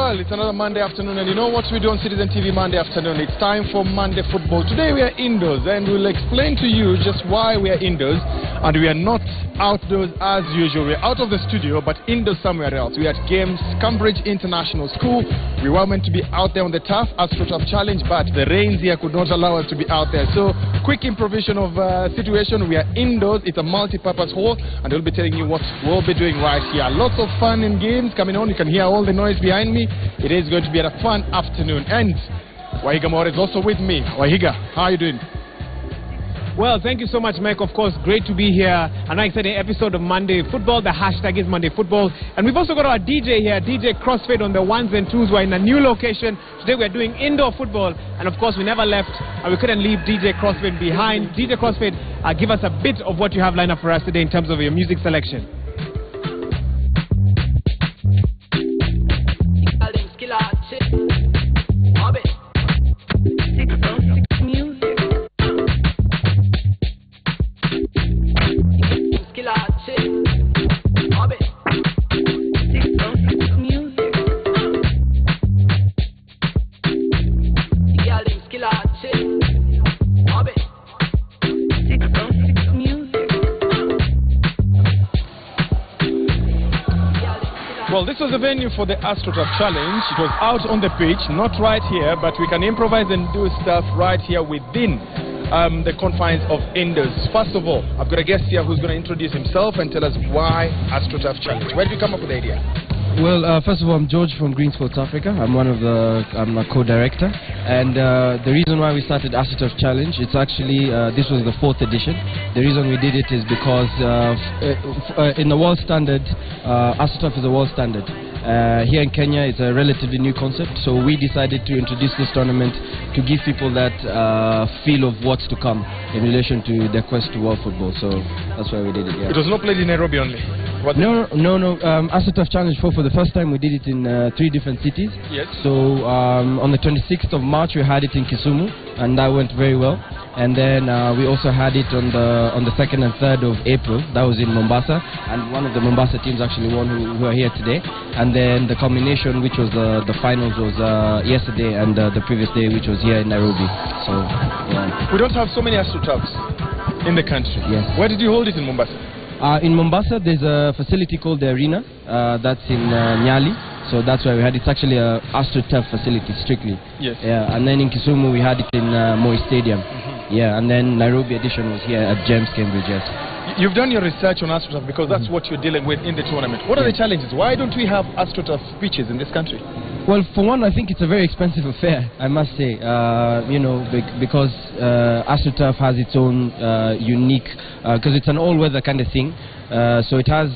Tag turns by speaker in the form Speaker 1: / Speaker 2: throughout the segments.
Speaker 1: Well, it's another Monday afternoon, and you know what we do on Citizen TV Monday afternoon? It's time for Monday football. Today we are indoors, and we'll explain to you just why we are indoors, and we are not outdoors as usual. We're out of the studio, but indoors somewhere else. We are at Games, Cambridge International School. We were meant to be out there on the turf, AstroTurf Challenge, but the rains here could not allow us to be out there. So, quick improvisation of situation. We are indoors. It's a multi-purpose hall, and we'll be telling you what we'll be doing right here. Lots of fun and games coming on. You can hear all the noise behind me. It is going to be a fun afternoon. And Wahiga Maura is also with me. Wahiga, how are you doing?
Speaker 2: Well, thank you so much, Mike. Of course, great to be here. Another exciting episode of Monday Football. The hashtag is Monday Football. And we've also got our DJ here, DJ Crossfade on the ones and twos. We're in a new location. Today we're doing indoor football. And of course, we never left. And we couldn't leave DJ Crossfade behind. DJ Crossfade, give us a bit of what you have lined up for us today in terms of your music selection.
Speaker 1: Well, this was the venue for the AstroTurf Challenge. It was out on the pitch, not right here, but we can improvise and do stuff right here within the confines of indoors. First of all, I've got a guest here who's going to introduce himself and tell us why AstroTurf Challenge. Where did you come up with the idea?
Speaker 3: Well, first of all, I'm George from Green Sports Africa. I'm a co-director, and the reason why we started AstroTurf Challenge, it's actually this was the 4th edition. The reason we did it is because in the world standard, AstroTurf is a world standard. Here in Kenya, it's a relatively new concept, so we decided to introduce this tournament to give people that feel of what's to come in relation to their quest to world football. So that's why we did it. Yeah.
Speaker 1: It was not played in Nairobi only.
Speaker 3: No. AstroTurf Challenge for the first time we did it in 3 different cities.
Speaker 1: Yes.
Speaker 3: So on the 26th of March we had it in Kisumu, and that went very well. And then we also had it on the 2nd and 3rd of April. That was in Mombasa, and one of the Mombasa teams actually won who are here today. And then the culmination, which was the finals, was yesterday, and the previous day, which was here in Nairobi. So yeah.
Speaker 1: We don't have so many AstroTurfs in the country.
Speaker 3: Yes.
Speaker 1: Where did you hold it in Mombasa?
Speaker 3: In Mombasa, there's a facility called the Arena. That's in Nyali. So that's why we had it. It's actually a AstroTurf facility, strictly.
Speaker 1: Yes.
Speaker 3: Yeah, and then in Kisumu, we had it in Moi Stadium. Yeah, and then Nairobi edition was here at James, Cambridge, yes.
Speaker 1: You've done your research on AstroTurf because that's what you're dealing with in the tournament. What are the challenges? Why don't we have AstroTurf pitches in this country?
Speaker 3: Well, for one, I think it's a very expensive affair, I must say, you know, because AstroTurf has its own unique, because it's an all-weather kind of thing, so it has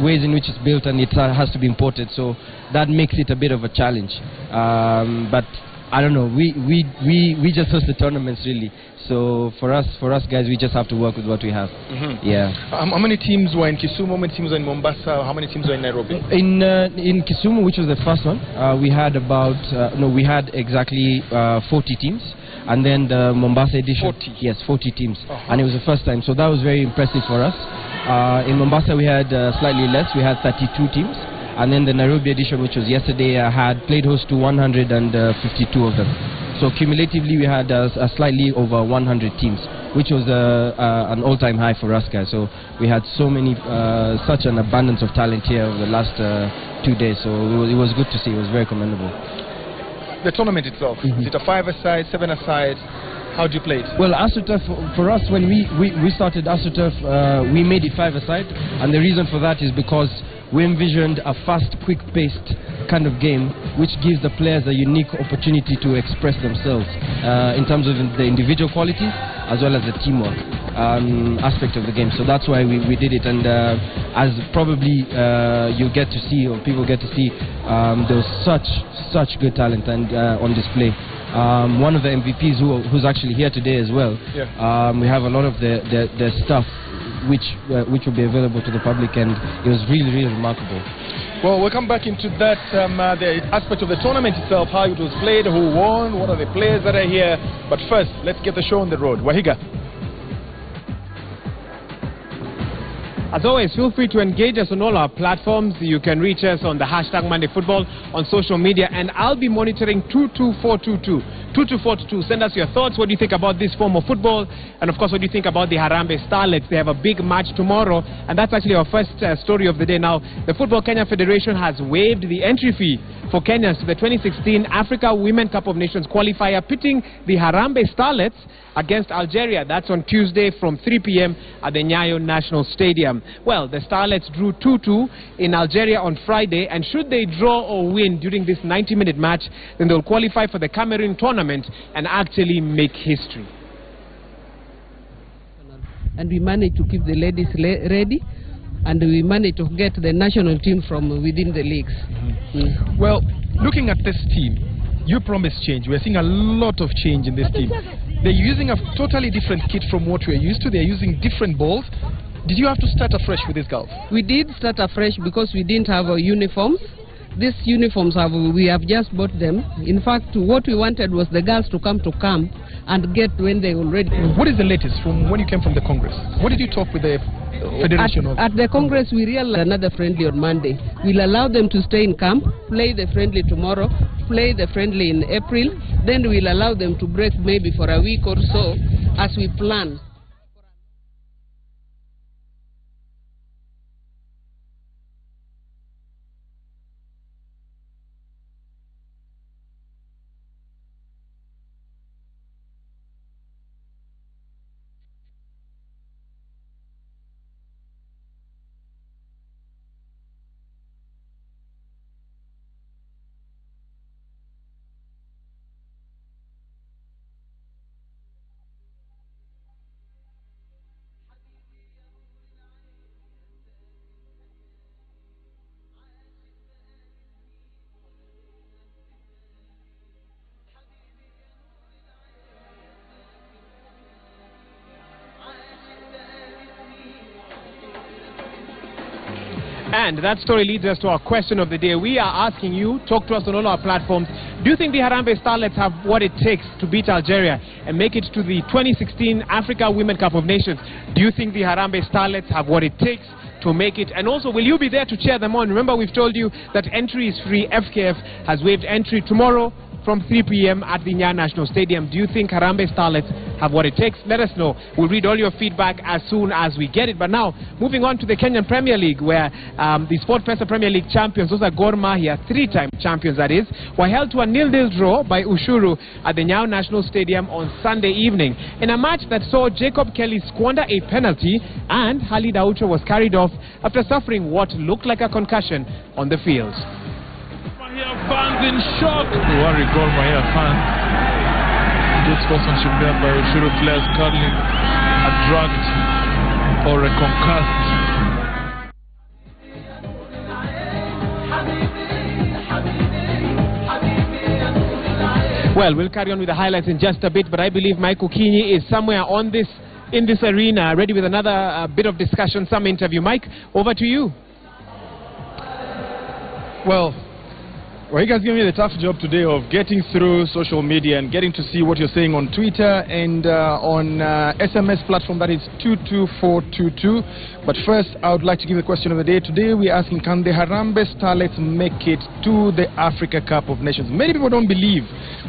Speaker 3: ways in which it's built, and it has to be imported, so that makes it a bit of a challenge. But I don't know, we just host the tournaments, really. So for us guys, we just have to work with what we have. Yeah.
Speaker 1: How many teams were in Kisumu? How many teams were in Mombasa? How many teams were in Nairobi?
Speaker 3: In Kisumu, which was the first one, we had about we had exactly 40 teams, and then the Mombasa edition.
Speaker 1: 40.
Speaker 3: Yes, 40 teams, and it was the first time. So that was very impressive for us. In Mombasa, we had slightly less. We had 32 teams. And then the Nairobi edition, which was yesterday, had played host to 152 of them. So cumulatively, we had a slightly over 100 teams, which was an all-time high for us guys. So we had so many, such an abundance of talent here over the last 2 days. So it was good to see. It was very commendable.
Speaker 1: The tournament itself, is it a 5-a-side, 7-a-side? How do you play it? Well,
Speaker 3: AstroTurf, for us, when we started AstroTurf, we made it 5-a-side. And the reason for that is because we envisioned a fast, quick-paced kind of game which gives the players a unique opportunity to express themselves in terms of the individual qualities as well as the teamwork aspect of the game. So that's why we did it, and as probably you get to see, or people get to see, there was such good talent and on display. One of the MVPs who's actually here today as well. Yeah. We have a lot of the stuff which will be available to the public, and it was really remarkable.
Speaker 1: Well, we'll come back into that, the aspect of the tournament itself, how it was played, who won, what are the players that are here. But first, let's get the show on the road. Wahiga.
Speaker 2: As always, feel free to engage us on all our platforms. You can reach us on the hashtag Monday Football on social media, and I'll be monitoring 22422. 22422. Send us your thoughts. What do you think about this form of football? And of course, what do you think about the Harambee Starlets? They have a big match tomorrow, and that's actually our first story of the day. Now, the Football Kenya Federation has waived the entry fee for Kenyans to the 2016 Africa Women Cup of Nations qualifier, pitting the Harambee Starlets against Algeria. That's on Tuesday from 3 p.m. at the Nyayo National Stadium. Well, the Starlets drew 2-2 in Algeria on Friday, and should they draw or win during this 90-minute match, then they'll qualify for the Cameroon tournament and actually make history.
Speaker 4: And we managed to keep the ladies ready, and we managed to get the national team from within the leagues.
Speaker 1: Well, looking at this team, you promised change. We're seeing a lot of change in this team. They're using a totally different kit from what we're used to. They're using different balls. Did you have to start afresh with these girls?
Speaker 4: We did start afresh because we didn't have our uniforms. These uniforms, we have just bought them. In fact, what we wanted was the girls to come to camp and get when they already...
Speaker 1: What is the latest from when you came from the Congress? What did you talk with the Federation of?
Speaker 4: At the Congress, we realized another friendly on Monday. We'll allow them to stay in camp, play the friendly tomorrow, play the friendly in April. Then we'll allow them to break maybe for a week or so as we plan.
Speaker 2: And that story leads us to our question of the day. We are asking you, talk to us on all our platforms, do you think the Harambee Starlets have what it takes to beat Algeria and make it to the 2016 Africa Women Cup of Nations? Do you think the Harambee Starlets have what it takes to make it? And also, will you be there to cheer them on? Remember, we've told you that entry is free. FKF has waived entry tomorrow from 3 p.m. at the Nyayo National Stadium. Do you think Harambee Starlets have what it takes? Let us know. We'll read all your feedback as soon as we get it. But now, moving on to the Kenyan Premier League, where the SportPesa Premier League champions, those are Gor Mahia, three-time champions that is, were held to a 0-0 draw by Ushuru at the Nyayo National Stadium on Sunday evening, in a match that saw Jacob Kelly squander a penalty and Khalid Aucho was carried off after suffering what looked like a concussion on the field.
Speaker 5: Fans in shock. Don't worry, Gor Mahia fans. Good sportsmanship there by Ushuru players curling a drugged or a concussed.
Speaker 2: Well, we'll carry on with the highlights in just a bit, but I believe Michael Kinyi is somewhere in this arena, ready with another bit of discussion, some interview. Mike, over to you.
Speaker 1: Well, you guys gave me the tough job today of getting through social media and getting to see what you're saying on Twitter and on SMS platform, that is 22422. But first, I would like to give the question of the day. Today, we're asking, can the Harambee Starlets make it to the Africa Cup of Nations? Many people don't believe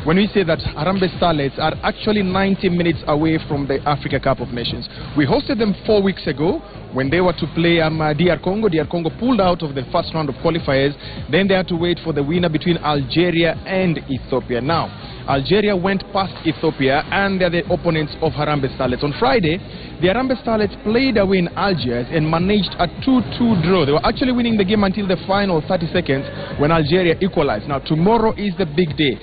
Speaker 1: when we say that Harambee Starlets are actually 90 minutes away from the Africa Cup of Nations. We hosted them 4 weeks ago when they were to play DR Congo. DR Congo pulled out of the first round of qualifiers. Then they had to wait for the winner between Algeria and Ethiopia. Now, Algeria went past Ethiopia, and they're the opponents of Harambee Starlets. On Friday, the Harambee Starlets played away in Algiers and managed a 2-2 draw. They were actually winning the game until the final 30 seconds when Algeria equalized. Now, tomorrow is the big day.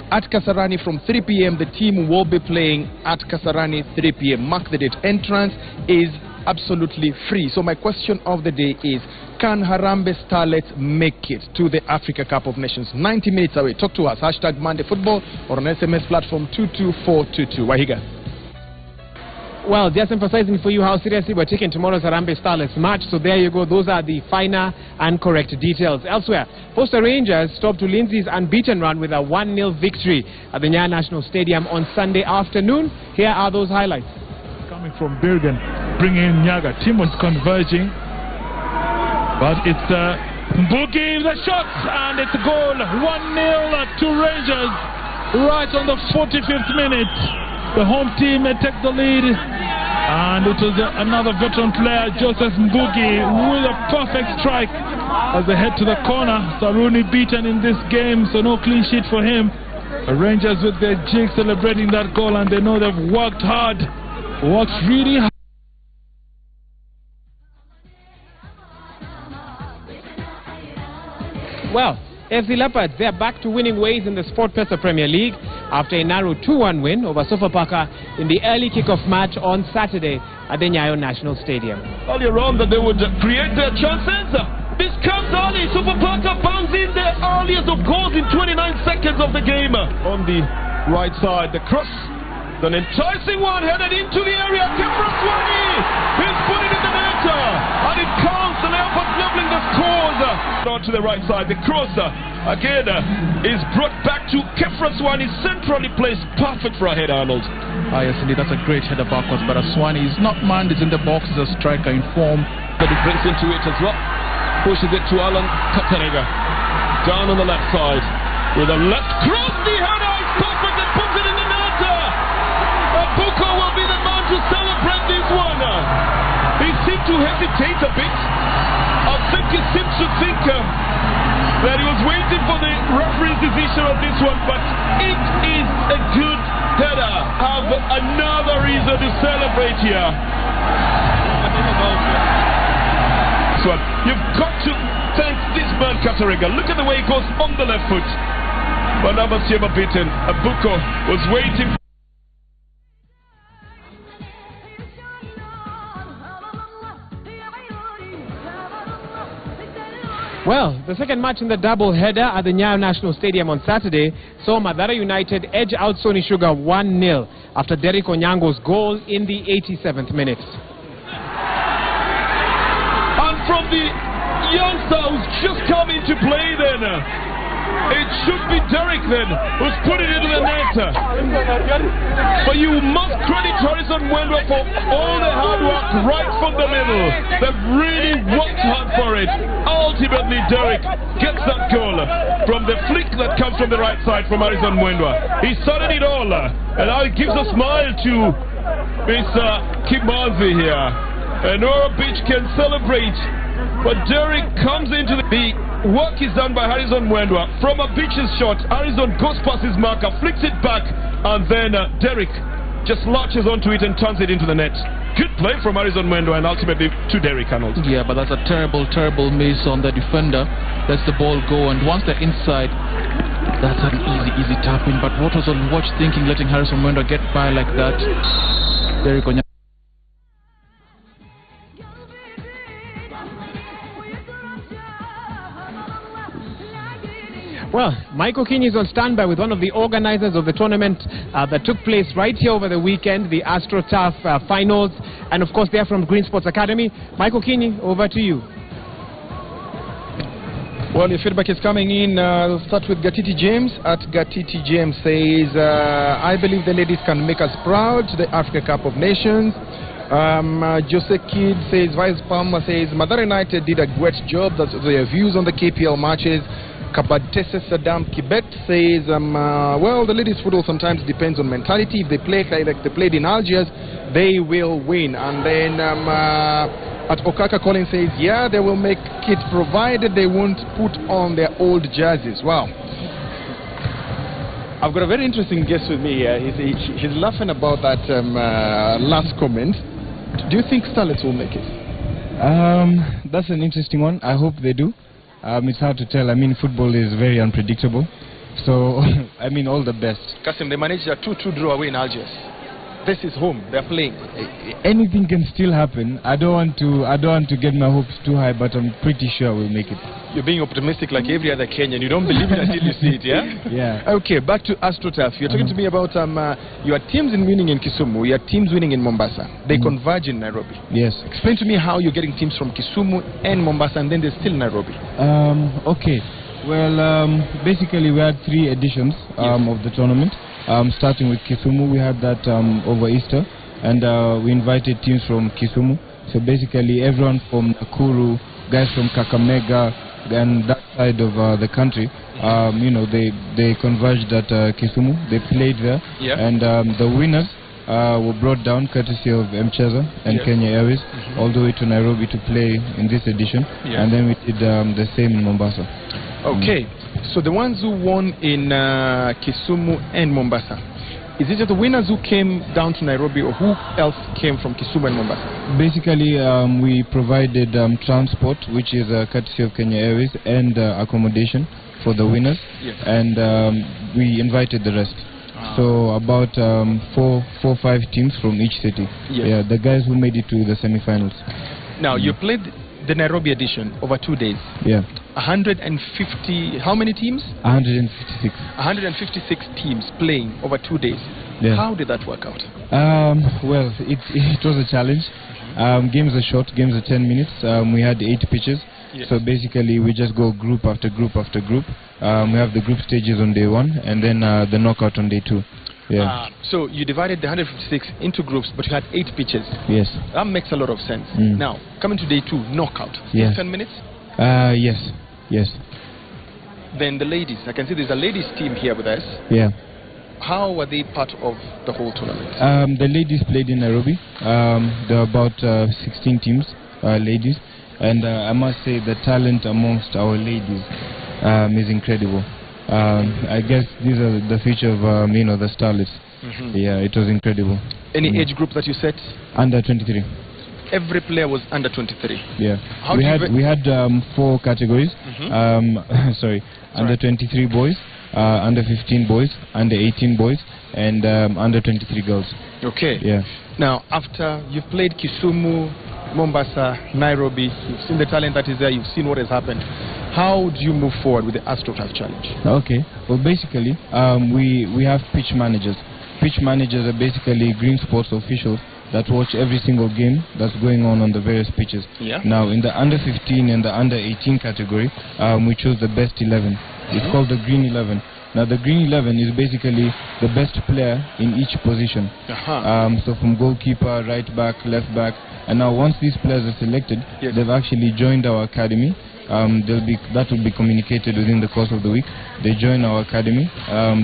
Speaker 1: At Kasarani from 3 p.m., the team will be playing at Kasarani 3 p.m. Mark the date. Entrance is absolutely free. So my question of the day is, can Harambee Starlets make it to the Africa Cup of Nations? 90 minutes away. Talk to us. Hashtag Monday Football or on SMS platform 22422. Wahiga.
Speaker 2: Well, just emphasizing for you how seriously we're taking tomorrow's Harambee Starlets match. So there you go. Those are the finer and correct details. Elsewhere, Posta Rangers stopped Ulinzi's unbeaten run with a 1-0 victory at the Nyayo National Stadium on Sunday afternoon. Here are those highlights.
Speaker 5: Coming from Bergen, bringing in Nyaga. Team was converging. But it's Mbugi the shot, and it's a goal. 1-0 to Rangers right on the 45th minute. The home team take the lead, and it was another veteran player, Joseph Mbugi, with a perfect strike as they head to the corner. Saruni beaten in this game, so no clean sheet for him. The Rangers with their jig celebrating that goal, and they know they've worked hard, worked really hard.
Speaker 2: Well, FC Leopards, they are back to winning ways in the SportPesa Premier League after a narrow 2-1 win over Sofapaka in the early kickoff match on Saturday at the Nyayo National Stadium.
Speaker 6: Earlier on that they would create their chances. This comes early. Sofapaka bounds in the earliest of goals in 29 seconds of the game.
Speaker 1: On the right side, the cross,
Speaker 6: an enticing one headed into the area. Kefraswani is put it in the net, and it counts. The Leopards leveling the scores. On to the right side, the cross again is brought back to Kefraswani, centrally placed, perfect for a header, Arnold.
Speaker 5: Yes, indeed, that's a great header backwards, but Aswani is not manned, is in the box, is a striker in form.
Speaker 6: But he brings into it as well, pushes it to Alan Katarega, down on the left side, with a left cross, the header is perfect, and puts it in the net. Buko will be the man to celebrate this one. He seemed to hesitate a bit. I think he seems to think that he was waiting for the referee's decision on this one, but it is a good header. Have another reason to celebrate here. So you've got to thank this man Katarega. Look at the way he goes on the left foot. But never beaten. Buko was waiting.
Speaker 2: Well, the second match in the double header at the Nyayo National Stadium on Saturday saw Madara United edge out Sony Sugar 1-0 after Derek Onyango's goal in the 87th minute.
Speaker 6: And from the youngster who's just come into play then, it should be Derek then who's put it into the net. But you must credit Harrison Mwendwa for all the hard work right from the middle. They've really worked hard for it. Ultimately, Derek gets that goal from the flick that comes from the right side from Harrison Mwendwa. He started it all, and now he gives a smile to Mr. Kimanzi here. And Nora Beach can celebrate, but Derek comes into the work is done by Harrison Mwendwa. From a Beach's shot, Harrison goes past his marker, flicks it back, and then Derek just latches onto it and turns it into the net. Good play from Harrison Mwendwa, and ultimately to Derek Arnold.
Speaker 5: Yeah, but that's a terrible, terrible miss on the defender. Lets the ball go, and once they're inside, that's an easy tapping. But what was on watch thinking, letting Harrison Mwendwa get by like that? Derek Onyango.
Speaker 2: Well, Michael Okinyi is on standby with one of the organizers of the tournament that took place right here over the weekend, the AstroTurf finals, and of course they're from Green Sports Academy. Michael Okinyi, over to you.
Speaker 1: Well, your feedback is coming in. We'll start with Gatiti James. At Gatiti James says, I believe the ladies can make us proud to the Africa Cup of Nations. Jose Kidd says, Vice Palmer says, Madara United did a great job. That's their views on the KPL matches. Kabadtese Saddam Kibet says, well, the ladies' football sometimes depends on mentality. If they play like they played in Algiers, they will win. And then at Okaka Collins says, yeah, they will make it provided they won't put on their old jerseys. Wow. I've got a very interesting guest with me here. He's laughing about that last comment. Do you think Starlets will make it?
Speaker 3: That's an interesting one. I hope they do. It's hard to tell. I mean, football is very unpredictable. So, I mean, all the best.
Speaker 1: Kasim, they managed a 2-2 draw away in Algiers. This is home. They're playing.
Speaker 3: Anything can still happen. I don't want to get my hopes too high, but I'm pretty sure we'll make it.
Speaker 1: You're being optimistic like every other Kenyan. You don't believe it until you see it, yeah?
Speaker 3: Yeah.
Speaker 1: Okay, back to AstroTurf. You're talking to me about your teams winning in Kisumu, your teams winning in Mombasa. They converge in Nairobi.
Speaker 3: Yes.
Speaker 1: Explain to me how you're getting teams from Kisumu and Mombasa, and then they're still Nairobi.
Speaker 3: Okay. Well, basically we had 3 editions of the tournament. Starting with Kisumu, we had that over Easter, and we invited teams from Kisumu. So basically everyone from Nakuru, guys from Kakamega and that side of the country. They converged at Kisumu. They played there, and the winners were brought down courtesy of Mcheza and Kenya Airways all the way to Nairobi to play in this edition, and then we did the same in Mombasa.
Speaker 1: Okay, so the ones who won in Kisumu and Mombasa, is it just the winners who came down to Nairobi, or who else came from Kisumu and Mombasa? Basically,
Speaker 3: we provided transport, which is courtesy of Kenya Airways, and accommodation for the winners, and we invited the rest. So about 4 or 5 teams from each city. Yeah, the guys who made it to the semi-finals. Now you played the Nairobi edition over 2 days. Yeah. 150. How many teams? 156. 156 teams playing over 2 days. Yeah. How did that work out? Well, it was a challenge. Games are short. Games are 10 minutes. We had 8 pitches. Yes. So basically, we just go group after group after group. We have the group stages on day 1, and then the knockout on day 2. Yeah. So you divided the 156 into groups, but you had 8 pitches. Yes. That makes a lot of sense. Now, coming to day 2, knockout. Yes. 10 minutes? Yes. Yes. Then the ladies. I can see there's a ladies team here with us. Yeah. How were they part of the whole tournament? The ladies played in Nairobi. There are about 16 teams, ladies. And I must say the talent amongst our ladies is incredible. I guess these are the future of the starlets. Yeah, it was incredible. Any age group that you set? Under 23. Every player was under 23. Yeah. We had 4 categories. Sorry, under 23 boys, under 15 boys, under 18 boys, and under 23 girls. Okay. Yeah. Now, after you've played Kisumu, Mombasa, Nairobi, you've seen the talent that is there, you've seen what has happened. How do you move forward with the AstroTurf Challenge? Okay, well basically we have pitch managers. Pitch managers are basically green sports officials that watch every single game that's going on the various pitches. Yeah. Now in the under 15 and the under 18 category, we choose the best 11. It's called the Green 11. Now the Green 11 is basically the best player in each position. So from goalkeeper, right back, left back. And now once these players are selected, they've actually joined our academy. That will be communicated within the course of the week. They join our academy.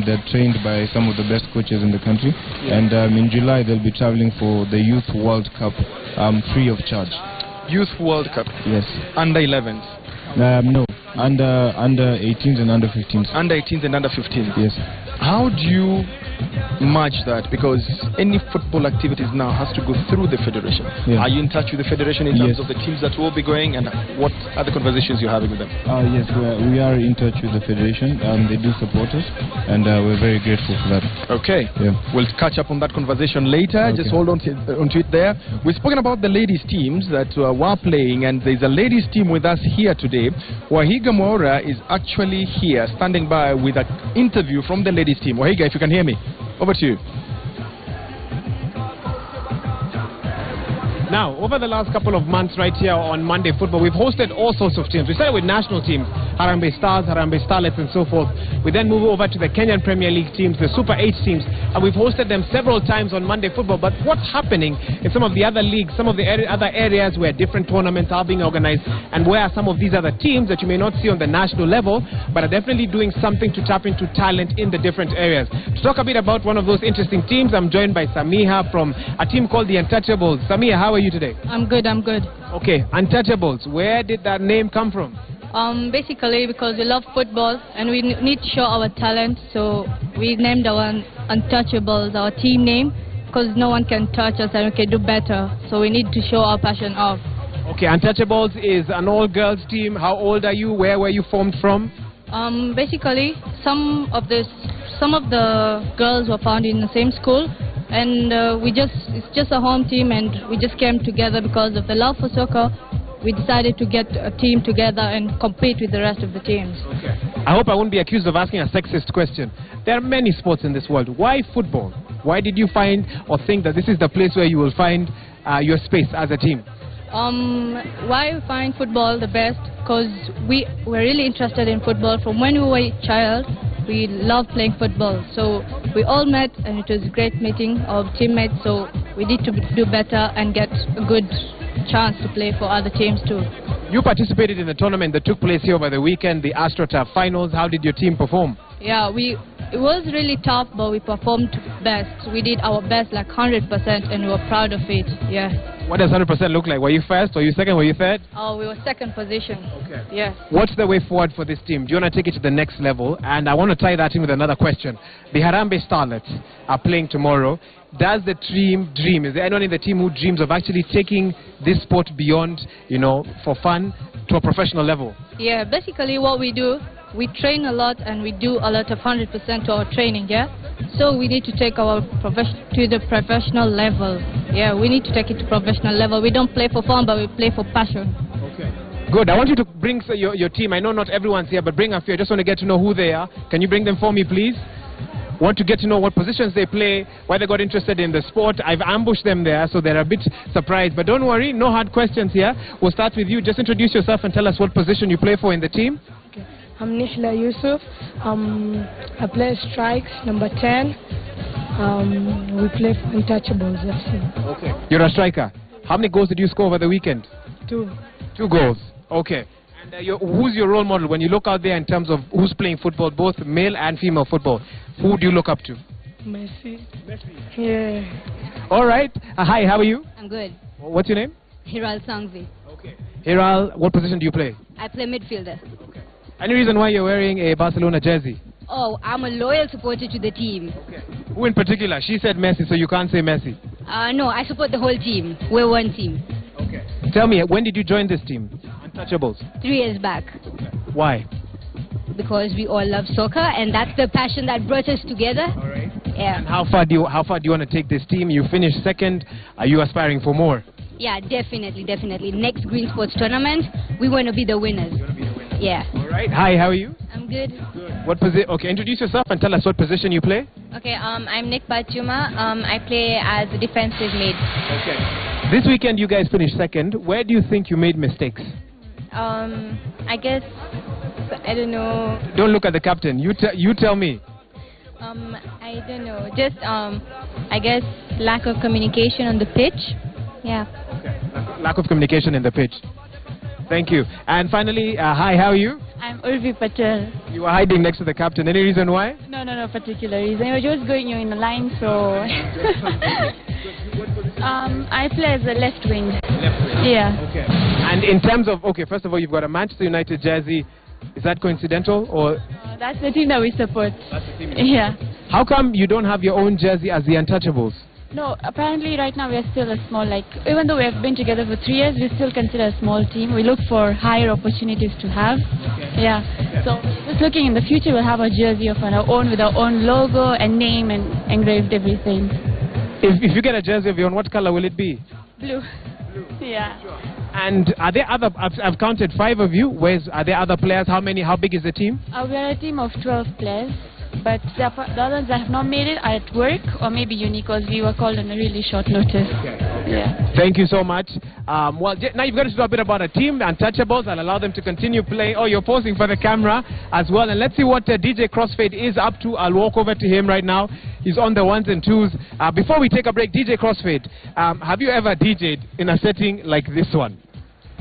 Speaker 3: They're trained by some of the best coaches in the country. And in July they'll be traveling for the Youth World Cup free of charge. Youth World Cup? Yes. Under 11s? No. Under 18s and under 15s. Under 18s and under 15s? Yes. How do you merge that? Because any football activities now has to go through the federation. Are you in touch with the federation in terms of the teams that will be going, and what are the conversations you're having with them? Yes, we are in touch with the federation. They do support us, and we're very grateful for that. Okay. Yeah. We'll catch up on that conversation later. Just hold on to it there. We've spoken about the ladies teams that were playing, and there's a ladies team with us here today. Wahiga Mwaura is actually here, standing by with an interview from the ladies team. Wahiga, if you can hear me. Over to you.
Speaker 2: Now, over the last couple of months right here on Monday Football, we've hosted all sorts of teams. We started with national teams, Harambee Stars, Harambee Starlets and so forth. We then move over to the Kenyan Premier League teams, the Super 8 teams, and we've hosted them several times on Monday Football. But what's happening in some of the other leagues, some of the other areas where different tournaments are being organized, and where are some of these other teams that you may not see on the national level, but are definitely doing something to tap into talent in the different areas. To talk a bit about one of those interesting teams, I'm joined by Samiha from a team called the Untouchables. Samiha, how are you today?
Speaker 7: I'm good. Okay,
Speaker 2: Untouchables, where did that name come from?
Speaker 7: Basically because we love football and we need to show our talent, so we named our Untouchables our team name, because no one can touch us and we can do better, so we need to show our passion off.
Speaker 2: Okay, Untouchables is an all-girls team. How old are you? Where were you formed from?
Speaker 7: Basically, some of the girls were found in the same school, and it's just a home team, and we just came together because of the love for soccer. We decided to get a team together and compete with the rest of the teams.
Speaker 2: Okay. I hope I won't be accused of asking a sexist question. There are many sports in this world. Why football? Why did you find or think that this is the place where you will find your space as a team?
Speaker 7: Why we find football the best? Because we were really interested in football from when we were a child. We loved playing football, so we all met, and it was a great meeting of teammates. So we need to do better and get a good chance to play for other teams too.
Speaker 2: You participated in the tournament that took place here over the weekend, the AstroTurf Finals. How did your team perform?
Speaker 7: Yeah, it was really tough, but we performed best. We did our best, like 100%, and we were proud of it. Yeah.
Speaker 2: What does 100% look like? Were you first? Were you second? Were you third?
Speaker 7: Oh, we were second position.
Speaker 2: Okay.
Speaker 7: Yes.
Speaker 2: What's the way forward for this team? Do you want to take it to the next level? And I want to tie that in with another question. The Harambee Starlets are playing tomorrow. Does the team dream? Is there anyone in the team who dreams of actually taking this sport beyond, you know, for fun to a professional level?
Speaker 7: Yeah, basically what we do, we train a lot and we do a lot of 100% to our training, yeah? So we need to take our to the professional level. Yeah, we need to take it to professional level. We don't play for fun, but we play for passion.
Speaker 2: Okay. Good. I want you to bring your team. I know not everyone's here, but bring a few. I just want to get to know who they are. Can you bring them for me, please? Want to get to know what positions they play, why they got interested in the sport. I've ambushed them there, so they're a bit surprised. But don't worry, no hard questions here. We'll start with you. Just introduce yourself and tell us what position you play for in the team.
Speaker 8: Okay. I'm Nishla Yusuf. I play strikes, number 10. We play for Untouchables FC.
Speaker 2: Okay. You're a striker. How many goals did you score over the weekend?
Speaker 8: 2.
Speaker 2: 2 goals. Okay. And who's your role model when you look out there in terms of who's playing football, both male and female football? Who do you look up to?
Speaker 8: Messi. Yeah.
Speaker 2: All right. Hi, how are you?
Speaker 9: I'm good.
Speaker 2: What's your name?
Speaker 9: Hiral Sangvi.
Speaker 2: Okay. Hiral, what position do you play?
Speaker 9: I play midfielder.
Speaker 2: Okay. Any reason why you're wearing a Barcelona jersey?
Speaker 9: Oh, I'm a loyal supporter to the team.
Speaker 2: Okay. Who in particular? She said Messi, so you can't say Messi.
Speaker 9: No, I support the whole team. We're one team.
Speaker 2: Okay. Tell me, when did you join this team? Untouchables.
Speaker 9: 3 years back.
Speaker 2: Okay. Why?
Speaker 9: Because we all love soccer, and that's the passion that brought us together.
Speaker 2: All right.
Speaker 9: Yeah.
Speaker 2: And how far do you want to take this team? You finished second. Are you aspiring for more?
Speaker 9: Yeah, definitely. Next Green Sports tournament, we want to be the winners. Yeah.
Speaker 2: All right. Hi, how are you?
Speaker 9: I'm good.
Speaker 2: What position? Okay, introduce yourself and tell us what position you play.
Speaker 10: Okay, I'm Nick Batuma. I play as a defensive mid.
Speaker 2: Okay. This weekend you guys finished second. Where do you think you made mistakes?
Speaker 10: I guess, I don't know.
Speaker 2: Don't look at the captain. You tell me.
Speaker 10: I don't know. Just, I guess, lack of communication on the pitch. Yeah.
Speaker 2: Okay. Lack of communication in the pitch. Thank you. And finally, hi, how are you?
Speaker 11: I'm Urvi Patel.
Speaker 2: You were hiding next to the captain. Any reason why?
Speaker 11: No particular reason. I was just going in the line, so... I play as a left wing.
Speaker 2: Left wing?
Speaker 11: Yeah.
Speaker 2: Okay. And in terms of, okay, first of all, you've got a Manchester United jersey. Is that coincidental, or...?
Speaker 11: That's the team that we support.
Speaker 2: That's the team.
Speaker 11: Yeah.
Speaker 2: How come you don't have your own jersey as the Untouchables?
Speaker 11: No, apparently right now we are still a small, even though we have been together for 3 years, we still consider a small team. We look for higher opportunities to have. Okay. Yeah. Okay. So just looking in the future, we'll have a jersey of our own with our own logo and name and engraved everything.
Speaker 2: If you get a jersey of your own, what color will it be?
Speaker 11: Blue. Yeah.
Speaker 2: Sure. And are there other, I've counted 5 of you. Are there other players? How big is the team?
Speaker 11: We are a team of 12 players. But the others that have not made it are at work or maybe uni because we were called on a really short notice.
Speaker 2: Okay.
Speaker 11: Yeah.
Speaker 2: Thank you so much. Well, now you've got to talk a bit about a team, the Untouchables. I'll allow them to continue playing. Oh, you're posing for the camera as well. And let's see what DJ Crossfade is up to. I'll walk over to him right now. He's on the ones and twos. Before we take a break, DJ Crossfade, have you ever DJ'd in a setting like this one?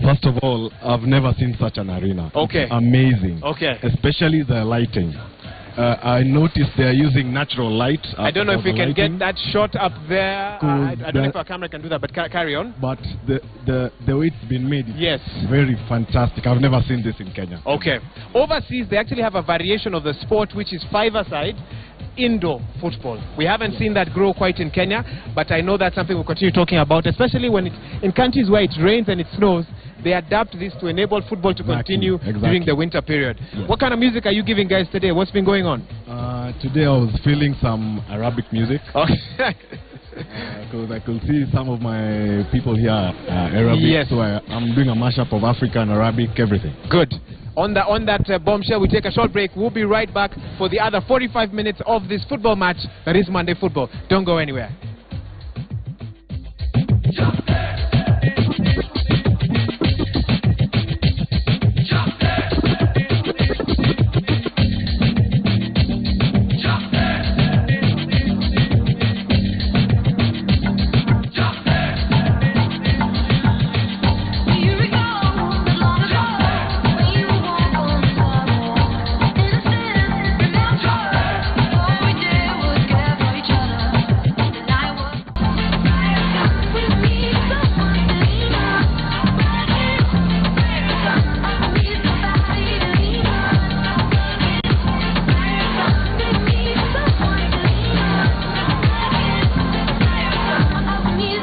Speaker 12: First of all, I've never seen such an arena.
Speaker 2: Okay.
Speaker 12: It's amazing.
Speaker 2: Okay.
Speaker 12: Especially the lighting. I noticed they're using natural light.
Speaker 2: I don't know if we can get that shot up there. I don't know if our camera can do that, but carry on.
Speaker 12: But the way it's been made is
Speaker 2: yes,
Speaker 12: very fantastic. I've never seen this in Kenya.
Speaker 2: Okay. Overseas, they actually have a variation of the sport, which is five-a-side indoor football. We haven't seen that grow quite in Kenya, but I know that's something we'll continue talking about, especially when it's in countries where it rains and it snows. They adapt this to enable football to continue during the winter period. Yes. What kind of music are you giving guys today? What's been going on?
Speaker 12: Today I was feeling some Arabic music.
Speaker 2: Okay.
Speaker 12: Because I could see some of my people here are Arabic,
Speaker 2: yes.
Speaker 12: So I'm doing a mashup of African, Arabic, everything.
Speaker 2: Good. On that bombshell, we take a short break. We'll be right back for the other 45 minutes of this football match that is Monday Football. Don't go anywhere.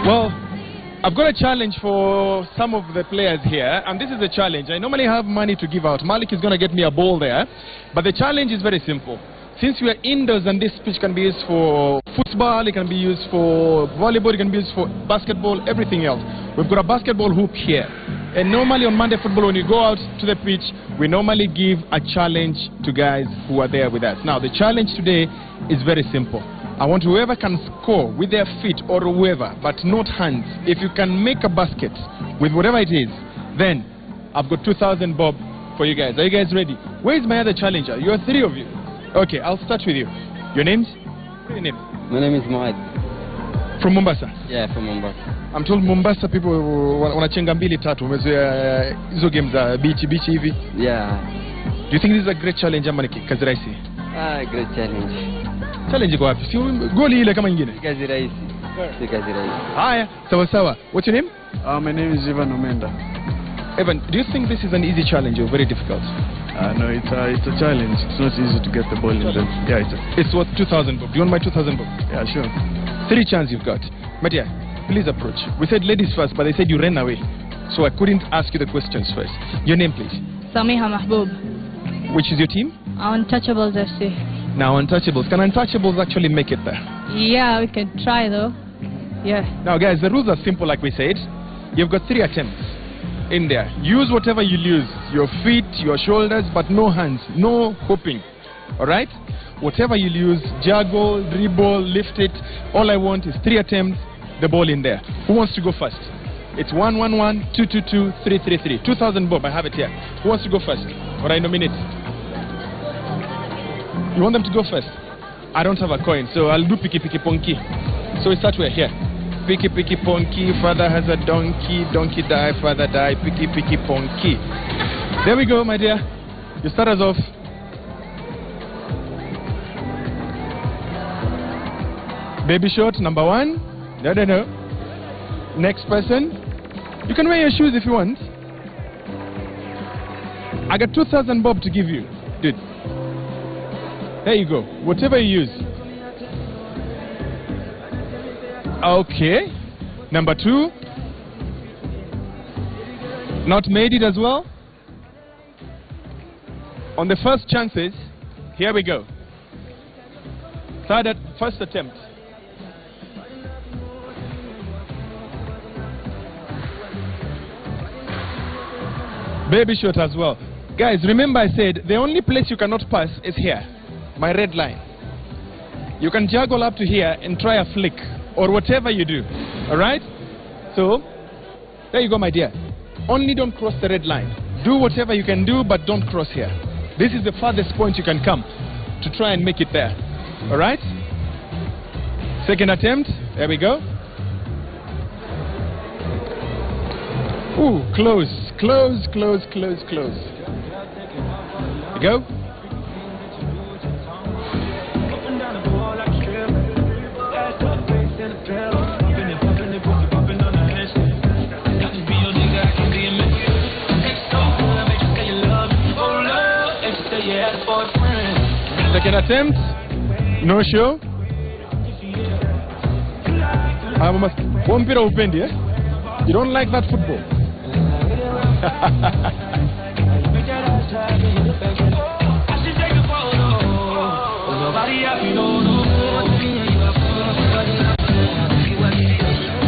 Speaker 1: Well, I've got a challenge for some of the players here, and this is a challenge. I normally have money to give out. Malik is going to get me a ball there, but the challenge is very simple. Since we are indoors and this pitch can be used for football, it can be used for volleyball, it can be used for basketball, everything else. We've got a basketball hoop here. And normally on Monday Football, when you go out to the pitch, we normally give a challenge to guys who are there with us. Now, the challenge today is very simple. I want whoever can score with their feet or whoever, but not hands. If you can make a basket with whatever it is, then I've got 2,000 bob for you guys. Are you guys ready? Where is my other challenger? You are 3 of you. Okay, I'll start with you. Your names? What are your names?
Speaker 13: My name is Moad.
Speaker 1: From Mombasa?
Speaker 13: Yeah, from Mombasa.
Speaker 1: I'm told Mombasa people wanachenga mbili tatu. Umezoea hizo games za beach hivi?
Speaker 13: Yeah.
Speaker 1: Do you think this is a great challenge ama ni kazi rahisi?
Speaker 13: Great challenge.
Speaker 1: Challenge iko wapi? Si goli ile kama nyingine?
Speaker 13: Kazi rahisi. Si kazi rahisi.
Speaker 1: Haya, sawa sawa. What's your name?
Speaker 14: My name is Ivan Omenda.
Speaker 1: Evan, do you think this is an easy challenge or very difficult?
Speaker 14: No, it's a challenge. It's not easy to get the ball in the... Yeah,
Speaker 1: it's worth 2,000 bob. Do you want my 2,000 bob?
Speaker 14: Yeah, sure.
Speaker 1: 3 chances you've got. Matia, please approach. We said ladies first, but they said you ran away. So I couldn't ask you the questions first. Your name, please.
Speaker 7: Samiha Mahbub.
Speaker 1: Which is your team?
Speaker 7: Untouchables FC.
Speaker 1: Now, Untouchables. Can Untouchables actually make it there?
Speaker 7: Yeah, we can try though. Yeah.
Speaker 1: Now, guys, the rules are simple like we said. You've got 3 attempts in there. Use whatever you use. Your feet, your shoulders, but no hands. No hopping. Alright? Whatever you use, juggle, dribble, lift it. All I want is 3 attempts, the ball in there. Who wants to go first? It's 1-1-1, 2-2-2, 3-3-3. 2,000 bob, I have it here. Who wants to go first? Or I nominate? You want them to go first? I don't have a coin, so I'll do picky picky ponky. So we start with here. Picky picky ponky, father has a donkey, donkey die, father die, picky picky ponky. There we go, my dear. You start us off. Baby short, number 1. No. Next person. You can wear your shoes if you want. I got 2,000 bob to give you. Dude. There you go. Whatever you use. Okay. Number 2. Not made it as well. On the first chances, here we go. First attempt. Baby shot as well. Guys, remember I said the only place you cannot pass is here. My red line. You can juggle up to here and try a flick or whatever you do. Alright? So, there you go, my dear. Only don't cross the red line. Do whatever you can do, but don't cross here. This is the farthest point you can come to try and make it there. Alright? Second attempt. There we go. Ooh, close. Close. There you go. Second attempt, no show. You don't like that football?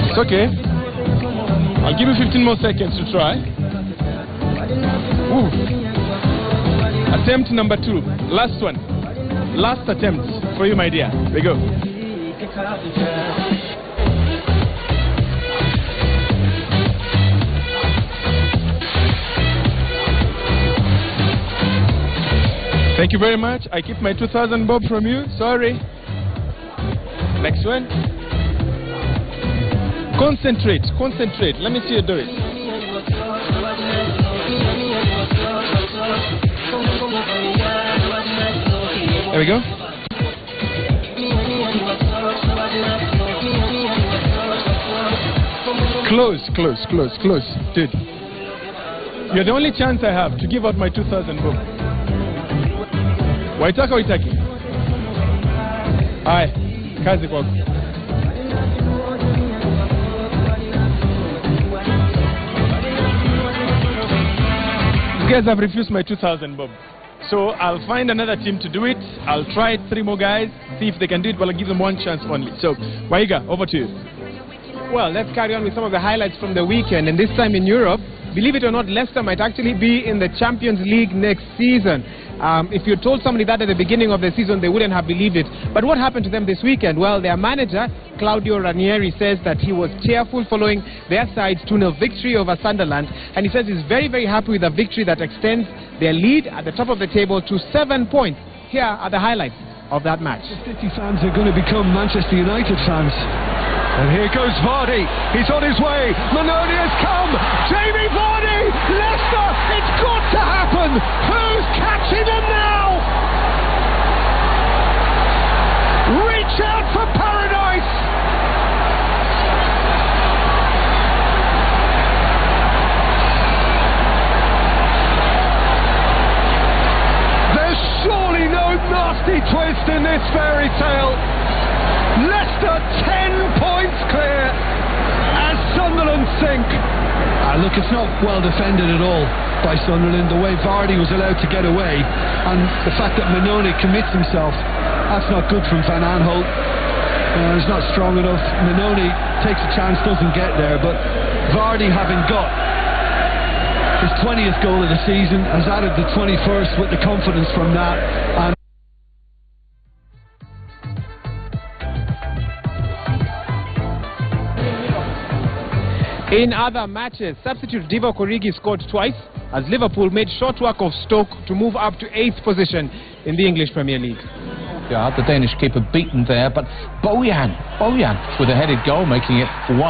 Speaker 1: It's okay. I'll give you 15 more seconds to try. Ooh. Attempt number 2. Last one. Last attempt for you, my dear. Here we go. Thank you very much. I keep my 2,000 bob from you. Sorry. Next one. Concentrate. Let me see you do it. There we go. Close. Dude. You're the only chance I have to give out my 2,000 bob. Waitaka waitaki? Haya, kazi kwako. guys have refused my 2,000 bob. So I'll find another team to do it. I'll try 3 more guys, see if they can do it, but I'll give them 1 chance only. So, Waiga, over to you.
Speaker 2: Well, let's carry on with some of the highlights from the weekend. And this time in Europe, believe it or not, Leicester might actually be in the Champions League next season. If you told somebody that at the beginning of the season, they wouldn't have believed it. But what happened to them this weekend? Well, their manager, Claudio Ranieri, says that he was cheerful following their side's 2-0 victory over Sunderland. And he says he's very, very happy with a victory that extends their lead at the top of the table to 7 points. Here are the highlights of that match.
Speaker 15: City fans are going to become Manchester United fans. And here goes Vardy. He's on his way. Manoni has come. Jamie Vardy. Leicester. It's got to happen. Who's catching them now? Reach out for paradise. There's surely no nasty twist in this fairy tale. Leicester 10 points clear as Sunderland sink. Look, it's not well defended at all by Sunderland. The way Vardy was allowed to get away, and the fact that Manoni commits himself, that's not good from Van Aanholt. He's not strong enough. Manoni takes a chance, doesn't get there, but Vardy, having got his 20th goal of the season, has added the 21st with the confidence from that. And
Speaker 2: in other matches, substitute Divock Origi scored twice as Liverpool made short work of Stoke to move up to 8th position in the English Premier League.
Speaker 16: Yeah, the Danish keeper beaten there, but Bojan with a headed goal, making it 1-1.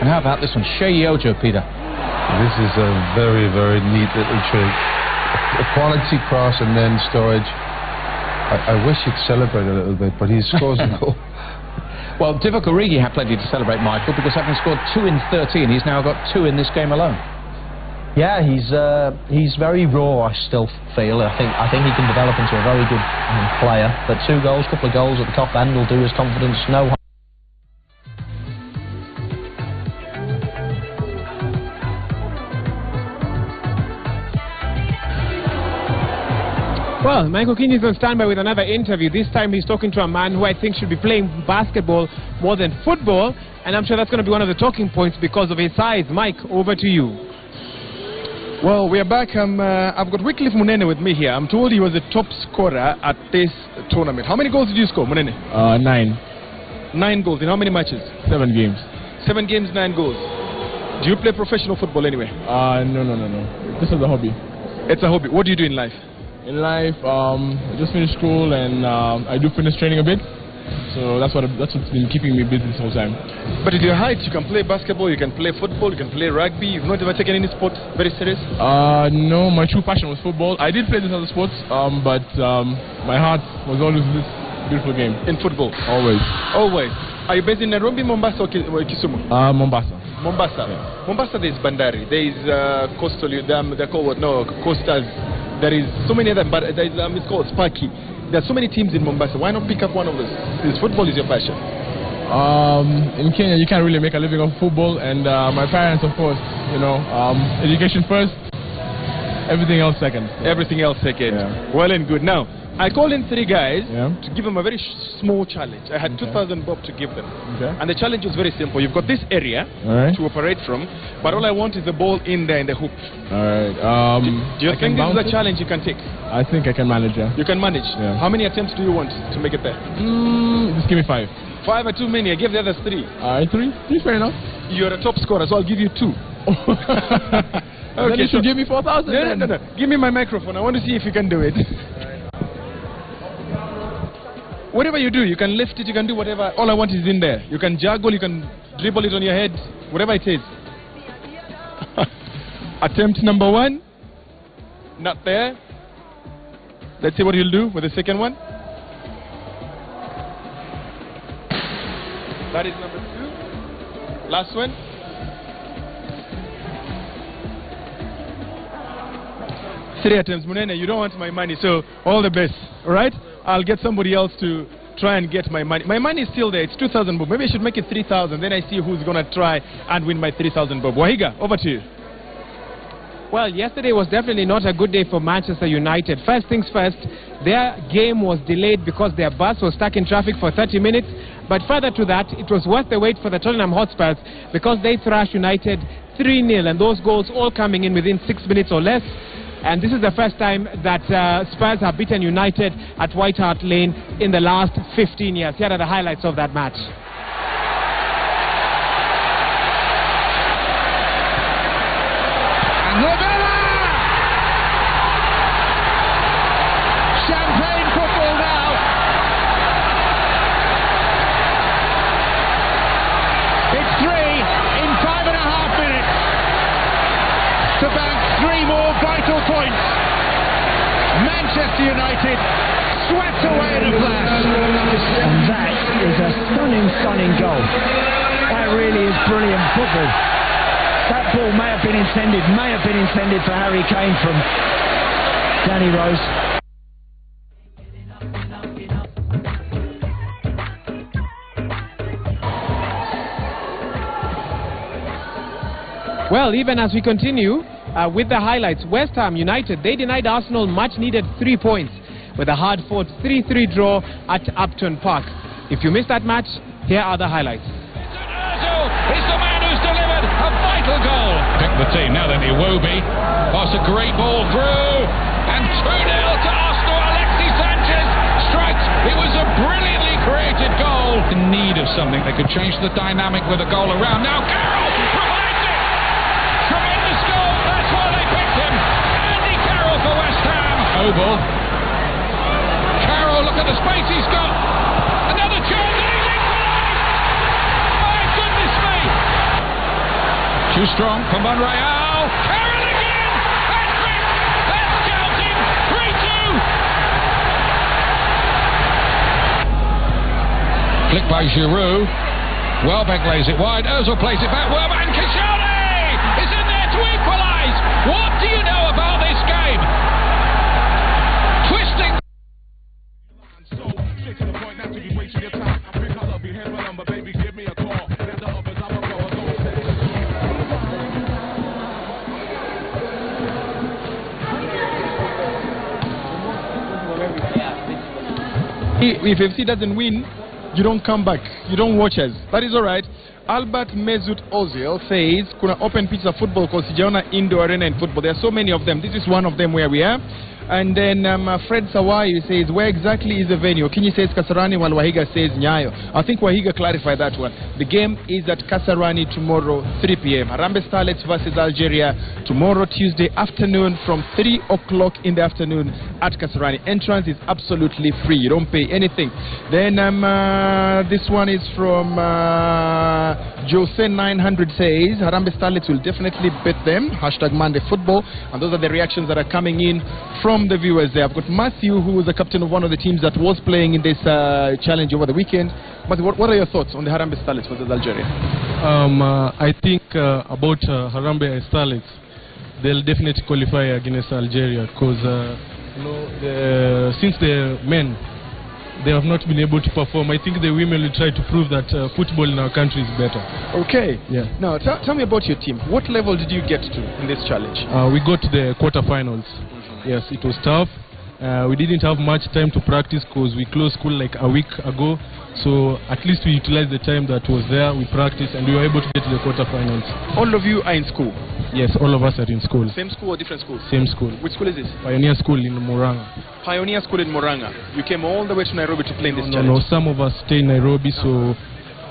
Speaker 16: And how about this one, Shea Ojo, Peter?
Speaker 17: This is a very, very neat little trick. A quality cross and then storage. I wish he'd celebrate a little bit, but he scores a goal.
Speaker 16: Well, Divock Origi had plenty to celebrate, Michael, because having scored 2 in 13, he's now got 2 in this game alone.
Speaker 18: Yeah, he's very raw, I still feel. I think he can develop into a very good player. But 2 goals, couple of goals at the top end will do his confidence no harm.
Speaker 2: Well, Michael Keane is on standby with another interview. This time he's talking to a man who I think should be playing basketball more than football. And I'm sure that's going to be one of the talking points because of his size. Mike, over to you.
Speaker 1: Well, we are back. I've got Wycliffe Munene with me here. I'm told he was the top scorer at this tournament. How many goals did you score, Munene?
Speaker 14: 9.
Speaker 1: 9 goals. In how many matches?
Speaker 14: 7 games.
Speaker 1: 7 games, 9 goals. Do you play professional football anyway?
Speaker 14: No. This is a hobby.
Speaker 1: It's a hobby. What do you do in life?
Speaker 14: In life, I just finished school and I do fitness training a bit. So that's what's been keeping me busy this whole time.
Speaker 1: But at your height, you can play basketball, you can play football, you can play rugby. You've not ever taken any sport very serious?
Speaker 14: No, my true passion was football. I did play this other sports, but my heart was always this beautiful game.
Speaker 1: In football?
Speaker 14: Always.
Speaker 1: Always. Are you based in Nairobi, Mombasa or Kisumu?
Speaker 14: Mombasa.
Speaker 1: Mombasa. Yeah. Mombasa, there is Bandari. There is Coastal, they're called what? No, Coasters. There is so many of them, but there is, it's called Sparky. There are so many teams in Mombasa. Why not pick up one of those? Since football is your passion.
Speaker 14: In Kenya, you can't really make a living off football, and my parents, of course, education first, everything else second.
Speaker 1: Everything else second. Yeah. Well and good. Now, I called in 3 guys to give them a very small challenge. I had 2,000 bob to give them. Okay. And the challenge was very simple. You've got this area to operate from, but all I want is the ball in there in the hoop.
Speaker 14: Alright.
Speaker 1: Do you think this is a challenge you can take?
Speaker 14: I think I can manage, yeah.
Speaker 1: You can manage?
Speaker 14: Yeah.
Speaker 1: How many attempts do you want to make it there?
Speaker 14: Just give me 5.
Speaker 1: 5 are too many. I gave the others 3.
Speaker 14: Alright, 3? 3, fair enough.
Speaker 1: You're a top scorer, so I'll give you 2.
Speaker 14: Okay, then you should give me 4,000.
Speaker 1: No. Give me my microphone. I want to see if you can do it. Whatever you do, you can lift it, you can do whatever. All I want is in there. You can juggle, you can dribble it on your head, whatever it is. Attempt number 1. Not there. Let's see what you'll do with the second one. That is number 2. Last one. Three attempts. Munene, you don't want my money, so all the best. All right? I'll get somebody else to try and get my money. My money is still there. It's 2,000 bob. Maybe I should make it 3,000. Then I see who's going to try and win my 3,000 bob. Wahiga, over to you.
Speaker 2: Well, yesterday was definitely not a good day for Manchester United. First things first, their game was delayed because their bus was stuck in traffic for 30 minutes. But further to that, it was worth the wait for the Tottenham Hotspurs because they thrashed United 3-0, and those goals all coming in within 6 minutes or less. And this is the first time that Spurs have beaten United at White Hart Lane in the last 15 years. Here are the highlights of that match.
Speaker 15: And Lavella! Champagne football now. It's 3 in 5.5 minutes to bank 3 more vital points. Manchester United swept away in a flash.
Speaker 19: And that is a stunning goal. That really is brilliant football. That ball may have been intended for Harry Kane from Danny Rose.
Speaker 2: Well, even as we continue with the highlights, West Ham United, they denied Arsenal much-needed 3 points with a hard-fought 3-3 draw at Upton Park. If you missed that match, here are the highlights.
Speaker 20: It's the man who's delivered a vital goal. Pick the team now then. Iwobi pass a great ball through, and 2-0 to Arsenal. Alexis Sanchez strikes. It was a brilliantly created goal. In need of something that could change the dynamic with a goal around. Now Carroll provides it. Tremendous goal. That's why they picked him. Andy Carroll for West Ham. Oval. Carroll, look at the space he's got. Another chance. Too strong for Monreal. Carroll again! Hat-trick! That's counting! 3-2! Flick by Giroud. Welbeck lays it wide. Ozil plays it back. And Kishore is in there to equalise. What do you know about this game? Twisting.
Speaker 1: If FC doesn't win, you don't come back. You don't watch us. That is all right. Albert Mesut Ozil says, kuna open pitch of football because sijaona indoor arena in football. There are so many of them. This is one of them where we are. And then Fred Sawai says, where exactly is the venue? Kinyi says Kasarani, while Wahiga says Nyayo. I think Wahiga clarified that one. The game is at Kasarani tomorrow, 3 p.m. Harambee Starlets versus Algeria tomorrow, Tuesday afternoon from 3 o'clock in the afternoon at Kasarani. Entrance is absolutely free. You don't pay anything. Then this one is from Jose900 says, Harambee Starlets will definitely beat them. Hashtag Monday Football. And those are the reactions that are coming in from the viewers there. I've got Matthew, who is the captain of one of the teams that was playing in this challenge over the weekend. But what are your thoughts on the Harambee Starlets versus Algeria?
Speaker 14: I think about Harambee Starlets, they'll definitely qualify against Algeria because since the men, they have not been able to perform. I think the women will try to prove that football in our country is better.
Speaker 1: Okay.
Speaker 14: Yeah.
Speaker 1: Now, tell me about your team. What level did you get to in this challenge?
Speaker 14: We got to the quarterfinals. Yes, it was tough. We didn't have much time to practice because we closed school like a week ago. So at least we utilized the time that was there. We practiced and we were able to get to the quarterfinals.
Speaker 1: All of you are in school?
Speaker 14: Yes, all of us are in school.
Speaker 1: Same school or different schools?
Speaker 14: Same school.
Speaker 1: Which school is this?
Speaker 14: Pioneer School in Moranga.
Speaker 1: Pioneer School in Moranga. You came all the way to Nairobi to play in this challenge?
Speaker 14: No, some of us stay in Nairobi, so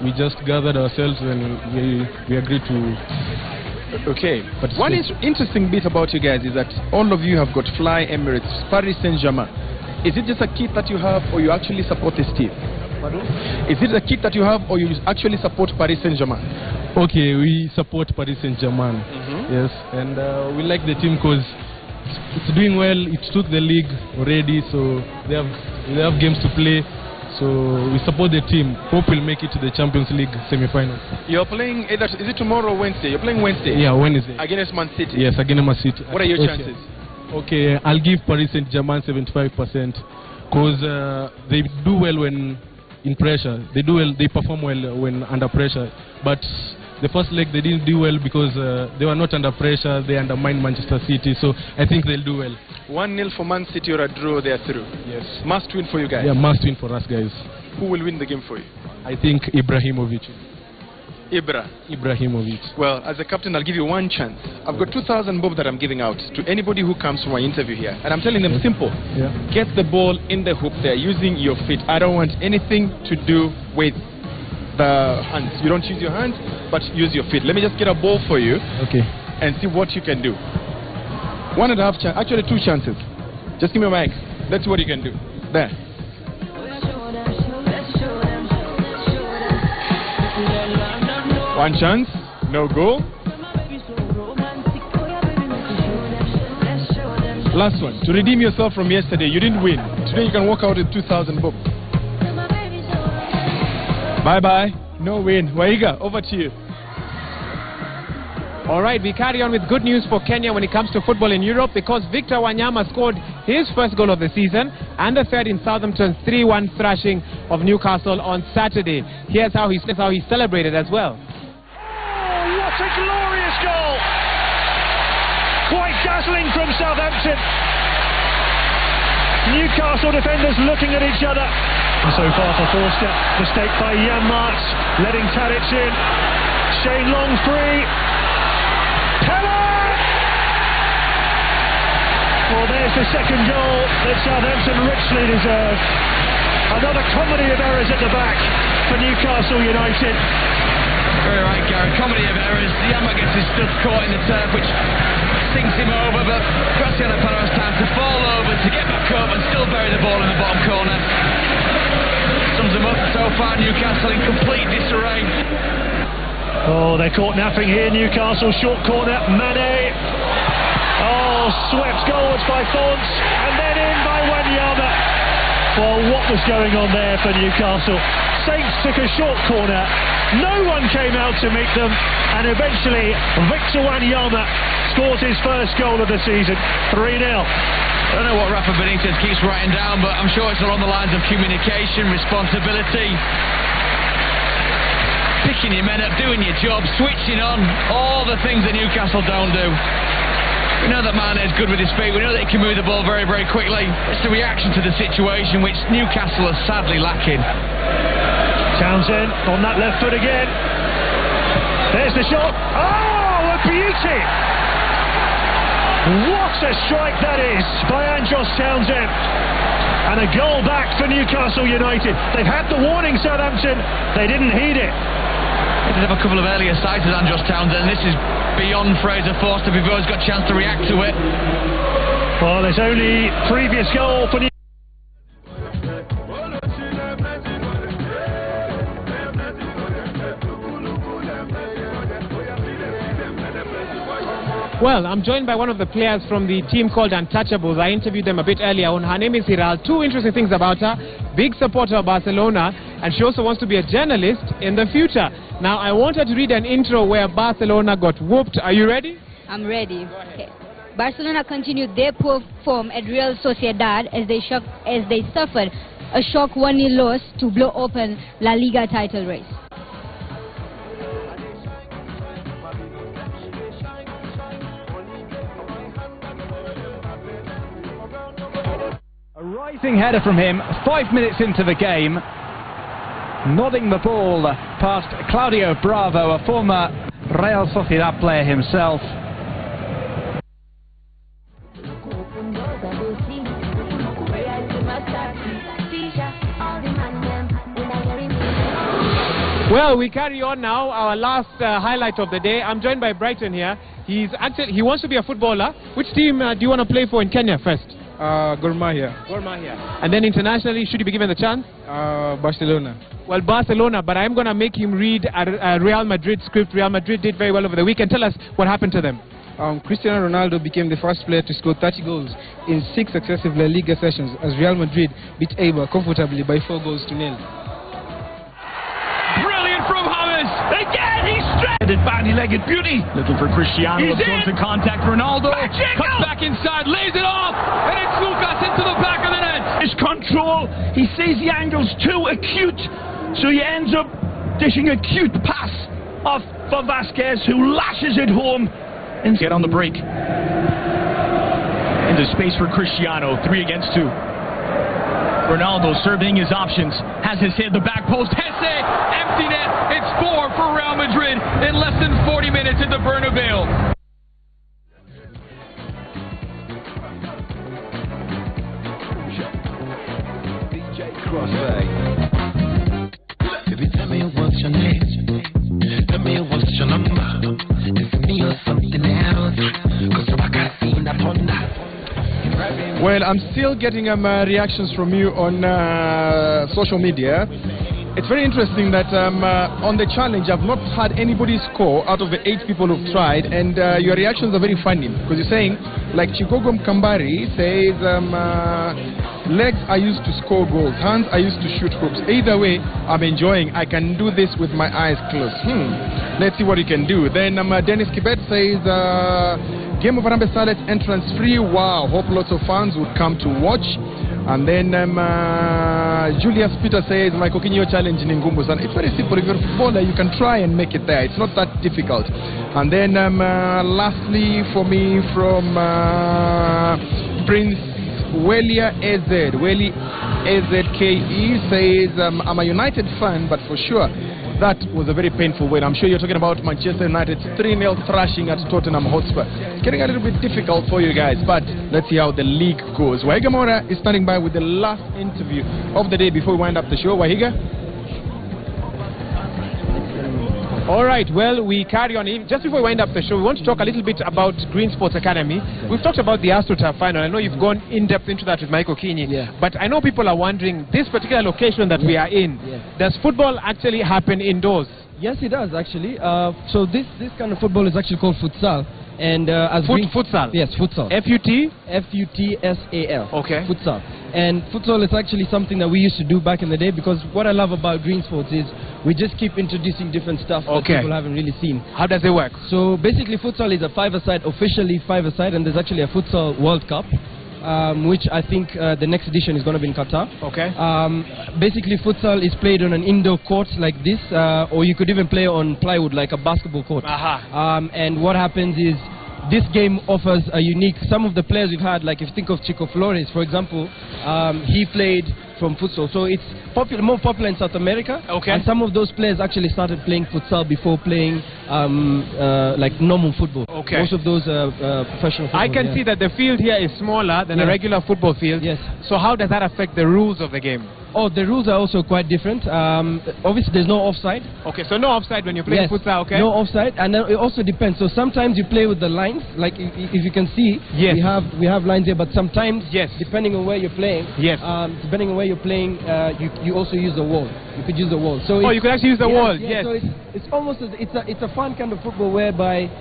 Speaker 14: we just gathered ourselves and we agreed to.
Speaker 1: Okay, but one interesting bit about you guys is that all of you have got Fly Emirates, Paris Saint-Germain. Is it just a kit that you have, or you actually support this team? Pardon? Is it a kit that you have, or you actually support Paris Saint-Germain?
Speaker 14: Okay, we support Paris Saint-Germain. Yes, and we like the team because it's doing well. It took the league already, so they have games to play. So we support the team. Hope we'll make it to the Champions League semi-final.
Speaker 1: You're playing either, is it tomorrow or Wednesday? You're playing Wednesday?
Speaker 14: Yeah, Wednesday.
Speaker 1: Against Man City?
Speaker 14: Yes, against Man City.
Speaker 1: What are your chances?
Speaker 14: Okay, I'll give Paris Saint-Germain 75% because they do well when in pressure. They do well. They perform well when under pressure. But the first leg they didn't do well because they were not under pressure. They undermined Manchester City, so I think they'll do well.
Speaker 1: 1-0 for Man City or a draw, they are through.
Speaker 14: Yes.
Speaker 1: Must win for you guys.
Speaker 14: Yeah, must win for us guys.
Speaker 1: Who will win the game for you?
Speaker 14: I think Ibrahimovic.
Speaker 1: Ibrahimovic. Well, as a captain, I'll give you one chance. I've got 2,000 bob that I'm giving out to anybody who comes for my interview here. And I'm telling them simple.
Speaker 14: Yeah.
Speaker 1: Get the ball in the hoop there using your feet. I don't want anything to do with the hands. You don't use your hands, but use your feet. Let me just get a ball for you.
Speaker 14: Okay.
Speaker 1: And see what you can do. 1.5 chance, actually 2 chances. Just give me a mic. Let's see what you can do. There. One chance, no goal. Last one, to redeem yourself from yesterday. You didn't win. Today you can walk out with 2,000 bob. Bye-bye. No win. Waiga, over to you.
Speaker 2: All right, we carry on with good news for Kenya when it comes to football in Europe because Victor Wanyama scored his first goal of the season and the third in Southampton's 3-1 thrashing of Newcastle on Saturday. Here's how he celebrated as well.
Speaker 19: Oh, what a glorious goal! Quite dazzling from Southampton. Newcastle defenders looking at each other. And so far for Forster, mistake by Jan Marks, letting Tadic in. Shane Long free. Well, there's the second goal that Southampton richly deserved. Another comedy of errors at the back for Newcastle United.
Speaker 21: Very right, Gary. Comedy of errors. Yama gets his studs caught in the turf, which sinks him over, but Graziano Pano has time to fall over, to get back up and still bury the ball in the bottom corner. Sums them up. So far, Newcastle in complete disarray.
Speaker 19: Oh, they're caught napping here, Newcastle. Short corner, Mane. Oh, swept goalwards by Fonts, and then in by Wanyama. Well, what was going on there for Newcastle? Saints took a short corner, no one came out to meet them, and eventually Victor Wanyama scores his first goal of the season, 3-0.
Speaker 21: I don't know what Rafa Benitez keeps writing down, but I'm sure it's along the lines of communication, responsibility, picking your men up, doing your job, switching on, all the things that Newcastle don't do. We know that Mane is good with his feet. We know that he can move the ball very, very quickly. It's the reaction to the situation which Newcastle are sadly lacking.
Speaker 19: Townsend on that left foot again. There's the shot. Oh, a beauty! What a strike that is by Andros Townsend. And a goal back for Newcastle United. They've had the warning, Southampton. They didn't heed it.
Speaker 21: They did have a couple of earlier sights as Andros Townsend. This is beyond Fraser Forster. We've always got a chance to react to it.
Speaker 19: Well, there's only previous goal for Newcastle.
Speaker 2: Well, I'm joined by one of the players from the team called Untouchables. I interviewed them a bit earlier on. Her name is Hiral. 2 interesting things about her. Big supporter of Barcelona, and she also wants to be a journalist in the future. Now, I want her to read an intro where Barcelona got whooped. Are you ready?
Speaker 9: I'm ready. Okay. Barcelona continued their poor form at Real Sociedad as they suffered a shock 1-0 loss to blow open La Liga title race.
Speaker 22: A rising header from him 5 minutes into the game, nodding the ball past Claudio Bravo, a former Real Sociedad player himself.
Speaker 2: Well, we carry on now, our last highlight of the day. I'm joined by Brighton here. He wants to be a footballer. Which team do you want to play for in Kenya first?
Speaker 3: Gor Mahia.
Speaker 2: Gor Mahia. And then internationally, should he be given the chance?
Speaker 3: Barcelona.
Speaker 2: Well, Barcelona, but I'm going to make him read a Real Madrid script. Real Madrid did very well over the weekend. Tell us what happened to them.
Speaker 3: Cristiano Ronaldo became the first player to score 30 goals in 6 successive La Liga sessions as Real Madrid beat Eibar comfortably by 4 goals to 0.
Speaker 6: Brilliant from James. Again, he's straight. Bandy-legged beauty. Looking for Cristiano. He's in contact. Ronaldo cuts back inside, lays it off, and it's Lucas into the back of the net. His control. He sees the angle's too acute, so he ends up dishing a cute pass off
Speaker 19: for Vasquez, who lashes it home. And
Speaker 4: get on the break. Into space for Cristiano, 3 against 2. Ronaldo surveying his options, has his hit the back post. Hesse, empty net. It's 4 for Real Madrid in less than 40 minutes at the Bernabeu.
Speaker 5: Baby, tell me what's your name. Tell me what's your number. It's me or something else. 'Cause I got seen that Honda.
Speaker 1: Well, I'm still getting reactions from you on social media. It's very interesting that on the challenge, I've not had anybody score out of the 8 people who've tried, and your reactions are very funny because you're saying, like Chikogom Kambari says, legs are used to score goals, hands are used to shoot hoops. Either way, I'm enjoying. I can do this with my eyes closed. Let's see what you can do. Then Dennis Kibet says, Game of Harambee Starlets entrance free. Wow, hope lots of fans would come to watch. And then Julius Peter says, my Coquinho challenge in Ngumbu. It's very simple. If you're a footballer, you can try and make it there. It's not that difficult. And then lastly for me from Prince Welia AZ, Weli AZKE says, I'm a United fan, but for sure that was a very painful win. I'm sure you're talking about Manchester United's 3-0 thrashing at Tottenham Hotspur. It's getting a little bit difficult for you guys, but let's see how the league goes. Wahiga Mora is standing by with the last interview of the day before we wind up the show. Wahiga?
Speaker 2: All right, well, we carry on. Just before we wind up the show, we want to talk a little bit about Green Sports Academy. We've talked about the AstroTurf final. I know you've gone in-depth into that with Michael Keeney. But I know people are wondering, this particular location that we are in, does football actually happen indoors?
Speaker 3: Yes, it does, actually. So this kind of football is actually called futsal. And as
Speaker 2: futsal?
Speaker 3: Yes, futsal.
Speaker 2: F-U-T?
Speaker 3: F-U-T-S-A-L.
Speaker 2: Okay.
Speaker 3: Futsal. And futsal is actually something that we used to do back in the day, because what I love about Green Sports is we just keep introducing different stuff that people haven't really seen.
Speaker 2: How does it work?
Speaker 3: So basically futsal is a 5-a-side, officially 5-a-side, and there's actually a futsal World Cup. Which I think the next edition is going to be in Qatar.
Speaker 2: Okay.
Speaker 3: Basically, futsal is played on an indoor court like this, or you could even play on plywood like a basketball court. And what happens is, this game offers a unique, some of the players we've had, like if you think of Chico Flores, for example, he played from futsal. So it's more popular in South America.
Speaker 2: Okay.
Speaker 3: And some of those players actually started playing futsal before playing like normal football.
Speaker 2: Okay.
Speaker 3: Most of those professional football.
Speaker 2: I can see that the field here is smaller than a regular football field.
Speaker 3: Yes.
Speaker 2: So how does that affect the rules of the game?
Speaker 3: Oh, the rules are also quite different. Obviously, there's no offside.
Speaker 2: Okay, so no offside when you play futsal, okay?
Speaker 3: No offside, and then it also depends. So sometimes you play with the lines, like if you can see, we have lines here, but sometimes, depending on where you're playing, depending on where you're playing, you also use the wall. You could use the wall. So
Speaker 2: you could actually use the wall.
Speaker 3: Yes. So it's almost it's a fun kind of football whereby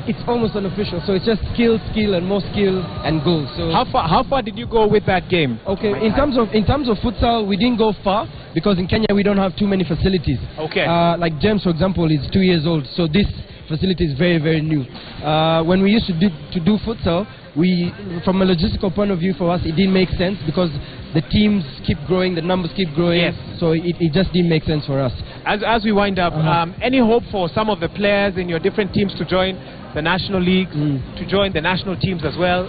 Speaker 3: it's almost unofficial. So it's just skill, and more skill and goals. So
Speaker 2: how far did you go with that game?
Speaker 3: Okay, in terms of futsal, we didn't go far because in Kenya we don't have too many facilities.
Speaker 2: Okay.
Speaker 3: Like James, for example, is 2 years old, so this facility is very, very new. When we used to do futsal, from a logistical point of view, for us it didn't make sense because the teams keep growing, the numbers keep growing.
Speaker 2: Yes.
Speaker 3: So it just didn't make sense for us.
Speaker 2: As we wind up, any hope for some of the players in your different teams to join the national leagues, to join the national teams as well?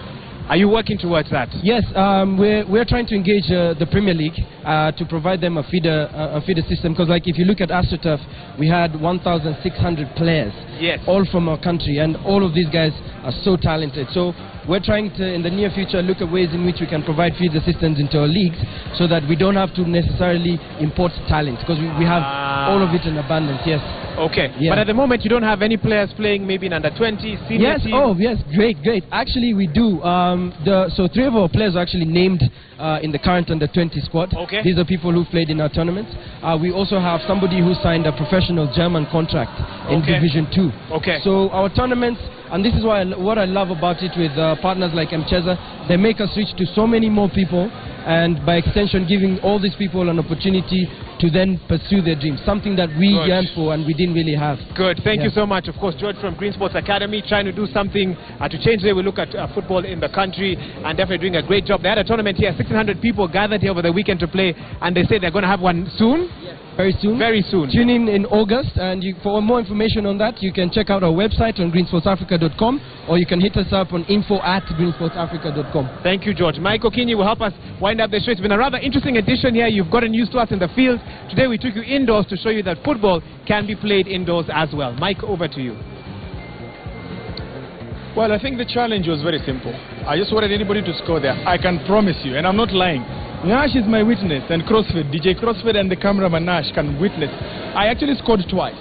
Speaker 2: Are you working towards that?
Speaker 3: Yes, we're trying to engage the Premier League to provide them a feeder system, because like if you look at AstroTurf, we had 1,600 players, all from our country, and all of these guys are so talented. So we're trying to, in the near future, look at ways in which we can provide feeder systems into our leagues so that we don't have to necessarily import talent, because we have all of it in abundance,
Speaker 2: Okay, but at the moment you don't have any players playing maybe in under-20, senior team?
Speaker 3: Oh yes, great. Actually we do. So 3 of our players are actually named in the current under-20 squad.
Speaker 2: Okay.
Speaker 3: These are people who played in our tournaments. We also have somebody who signed a professional German contract in Division 2.
Speaker 2: Okay.
Speaker 3: So our tournaments, and this is what I love about it with partners like Mcheza, they make us reach to so many more people, and by extension giving all these people an opportunity to then pursue their dreams, something that we yearned for and we didn't really have.
Speaker 2: Good, thank you so much. Of course, George from Green Sports Academy, trying to do something to change the way we look at football in the country, and definitely doing a great job. They had a tournament here, 1,600 people gathered here over the weekend to play, and they said they're going to have one soon.
Speaker 3: Very soon.
Speaker 2: Very soon.
Speaker 3: Tune in August, and for more information on that, you can check out our website on greensportsafrica.com, or you can hit us up on info@greensportsafrica.com.
Speaker 2: Thank you, George. Mike Okinyi will help us wind up the show. It's been a rather interesting edition here. You've gotten used to us in the field. Today we took you indoors to show you that football can be played indoors as well. Mike, over to you.
Speaker 1: Well, I think the challenge was very simple. I just wanted anybody to score there. I can promise you, and I'm not lying. Nash is my witness, and CrossFit, DJ CrossFit and the cameraman Nash can witness. I actually scored twice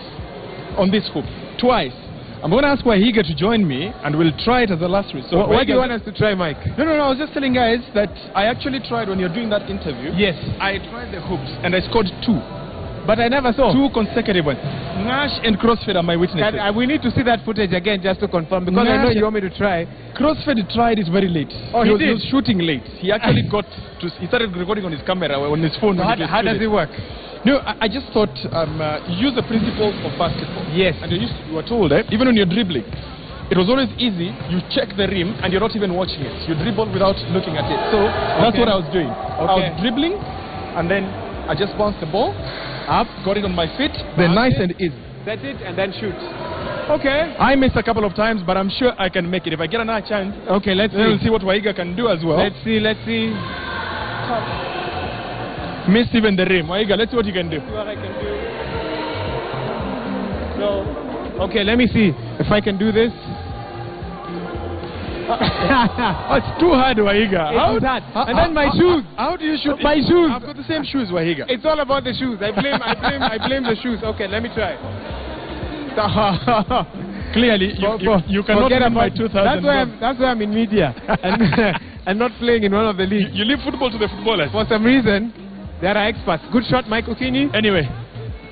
Speaker 1: on this hoop. Twice. I'm going to ask Wahiga to join me, and we'll try it as a last resort.
Speaker 2: What do you want us to try, Mike?
Speaker 1: No, I was just telling guys that I actually tried when you're doing that interview.
Speaker 2: Yes.
Speaker 1: I tried the hoops, and I scored 2.
Speaker 2: But I never saw.
Speaker 1: 2 consecutive ones. Nash and CrossFit are my witnesses.
Speaker 2: We need to see that footage again just to confirm, because I know you want me to try.
Speaker 1: CrossFit tried it very late.
Speaker 2: Oh,
Speaker 1: he
Speaker 2: did?
Speaker 1: was shooting late. He actually he started recording on his camera, on his phone.
Speaker 2: So how does it work?
Speaker 1: No, I just thought use the principles of basketball.
Speaker 2: Yes.
Speaker 1: And you were told, even when you're dribbling, it was always easy. You check the rim and you're not even watching it. You dribble without looking at it. So that's what I was doing. I was dribbling, and then I just bounced the ball up, got it on my feet, then nice and easy.
Speaker 2: Set it and then shoot. Okay.
Speaker 1: I missed a couple of times, but I'm sure I can make it. If I get another chance,
Speaker 2: okay, let's
Speaker 1: see what Waiga can do as well.
Speaker 2: Let's see.
Speaker 1: Missed even the rim. Waiga, let's see what you can do.
Speaker 2: See what I can do. So, okay, let me see if I can do this.
Speaker 1: Oh, it's too hard, Wahiga.
Speaker 2: It's hard. And then my shoes.
Speaker 1: How do you shoot?
Speaker 2: My shoes.
Speaker 1: I've got the same shoes, Wahiga.
Speaker 2: It's all about the shoes. I blame the shoes. Okay, let me try.
Speaker 1: Clearly, you cannot win by 2000.
Speaker 2: That's why I'm in media and not playing in one of the leagues.
Speaker 1: You leave football to the footballers.
Speaker 2: For some reason, there are experts. Good shot, Mike Okinyi.
Speaker 1: Anyway.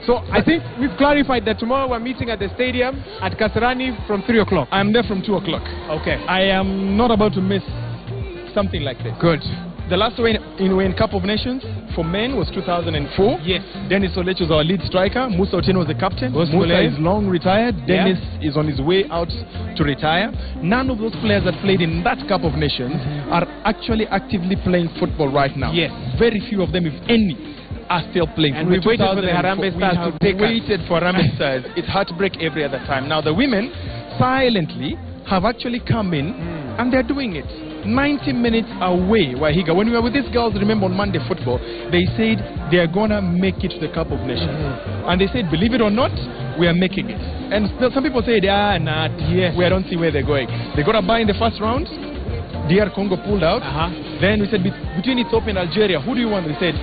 Speaker 2: So I think we've clarified that tomorrow we're meeting at the stadium at Kasarani from 3 o'clock.
Speaker 1: I'm there from 2 o'clock.
Speaker 2: Okay.
Speaker 1: I am not about to miss something like this.
Speaker 2: Good.
Speaker 1: The last Wayne Cup of Nations for men was 2004.
Speaker 2: Yes.
Speaker 1: Dennis Olech was our lead striker. Musa Otieno was the captain. Musa is long retired. Dennis is on his way out to retire. None of those players that played in that Cup of Nations are actually actively playing football right now.
Speaker 2: Yes.
Speaker 1: Very few of them, if any, are still playing.
Speaker 2: And we've waited for the Harambee Stars to take us.
Speaker 1: waited for Harambee Stars. It's heartbreak every other time. Now the women silently have actually come in and they're doing it. 90 minutes away, Wahiga. When we were with these girls, remember on Monday Football, they said they are going to make it to the Cup of Nations. And they said, believe it or not, we are making it. And some people say they are not. Yes. We don't see where they're going. They got a bye in the first round. DR Congo pulled out. Then we said, between Ethiopia and Algeria, who do you want? We said,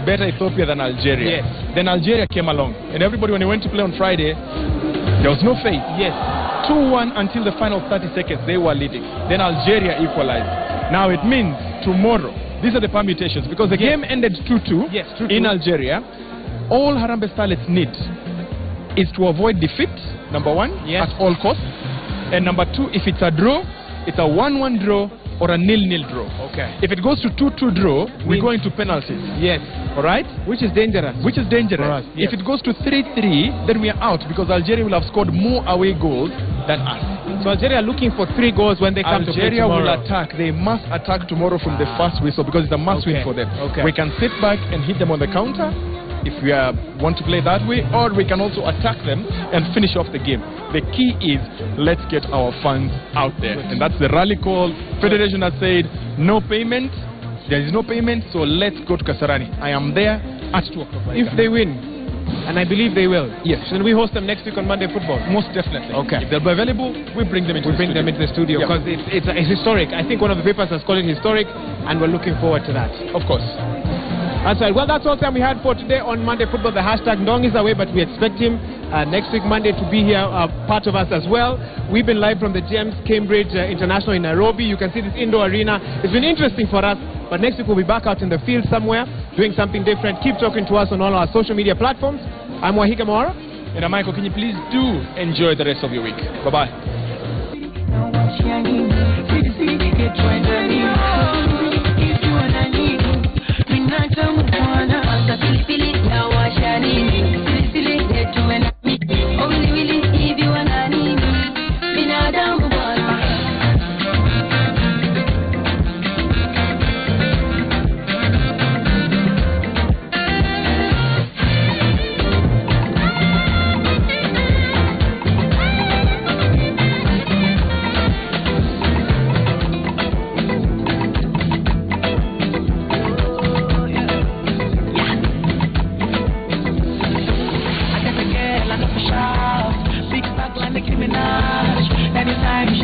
Speaker 1: better Ethiopia than Algeria.
Speaker 2: Yes.
Speaker 1: Then Algeria came along. And everybody, when they went to play on Friday, there was no faith.
Speaker 2: Yes.
Speaker 1: 2-1 until the final 30 seconds, they were leading. Then Algeria equalized. Now it means tomorrow, these are the permutations, because the game ended 2-2 in Algeria. All Harambee Starlets need is to avoid defeat, number one, at all costs. And number two, if it's a draw, it's a 1-1 draw or a 0-0 draw.
Speaker 2: Okay.
Speaker 1: If it goes to 2-2 draw, we go into penalties.
Speaker 2: Yes.
Speaker 1: All right?
Speaker 2: Which is dangerous.
Speaker 1: Which is dangerous.
Speaker 2: For us, yes.
Speaker 1: If it goes to 3-3, then we are out because Algeria will have scored more away goals than us.
Speaker 2: So Algeria are looking for 3 goals when they come to play tomorrow.
Speaker 1: Algeria will attack. They must attack tomorrow from the first whistle because it's a must win for them.
Speaker 2: Okay.
Speaker 1: We can sit back and hit them on the counter if we want to play that way, or we can also attack them and finish off the game. The key is let's get our fans out there. And that's the rally call. Federation has said no payment. There is no payment, so let's go to Kasarani. I am there at 2 o'clock.
Speaker 2: If they win, and I believe they will,
Speaker 1: yes,
Speaker 2: then we host them next week on Monday Football.
Speaker 1: Most definitely.
Speaker 2: Okay.
Speaker 1: If they'll be available, we bring them into
Speaker 2: the studio because it's historic. I think one of the papers has called it historic, and we're looking forward to that.
Speaker 1: Of course.
Speaker 2: That's right. Well, that's all time we had for today on Monday Football. The hashtag Ndong is away, but we expect him next week, Monday, to be here, part of us as well. We've been live from the James Cambridge International in Nairobi. You can see this indoor arena. It's been interesting for us, but next week we'll be back out in the field somewhere doing something different. Keep talking to us on all our social media platforms. I'm Wahiga Mawara.
Speaker 1: And I'm Michael. Can you please do enjoy the rest of your week? Bye-bye.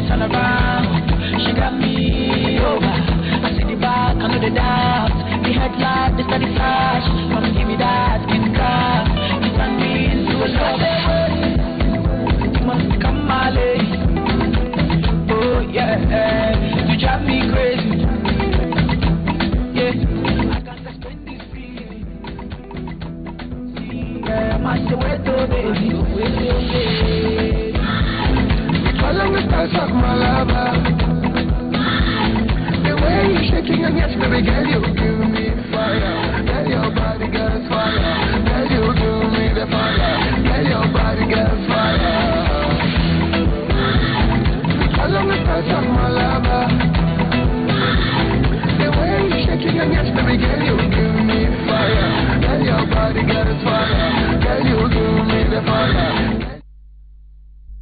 Speaker 5: turn around. She got me over. I see the back, I know the doubt. The headlight, the steady flash. Come give me that in car. You turn me into a lover. You must come my lady. Oh yeah, you drive me crazy. Yeah, I can't explain this feeling. See, yeah, my Soweto baby.
Speaker 8: Follow the stars of my lover. The way you're shaking your hips, baby girl, you give me fire. Yeah, your body.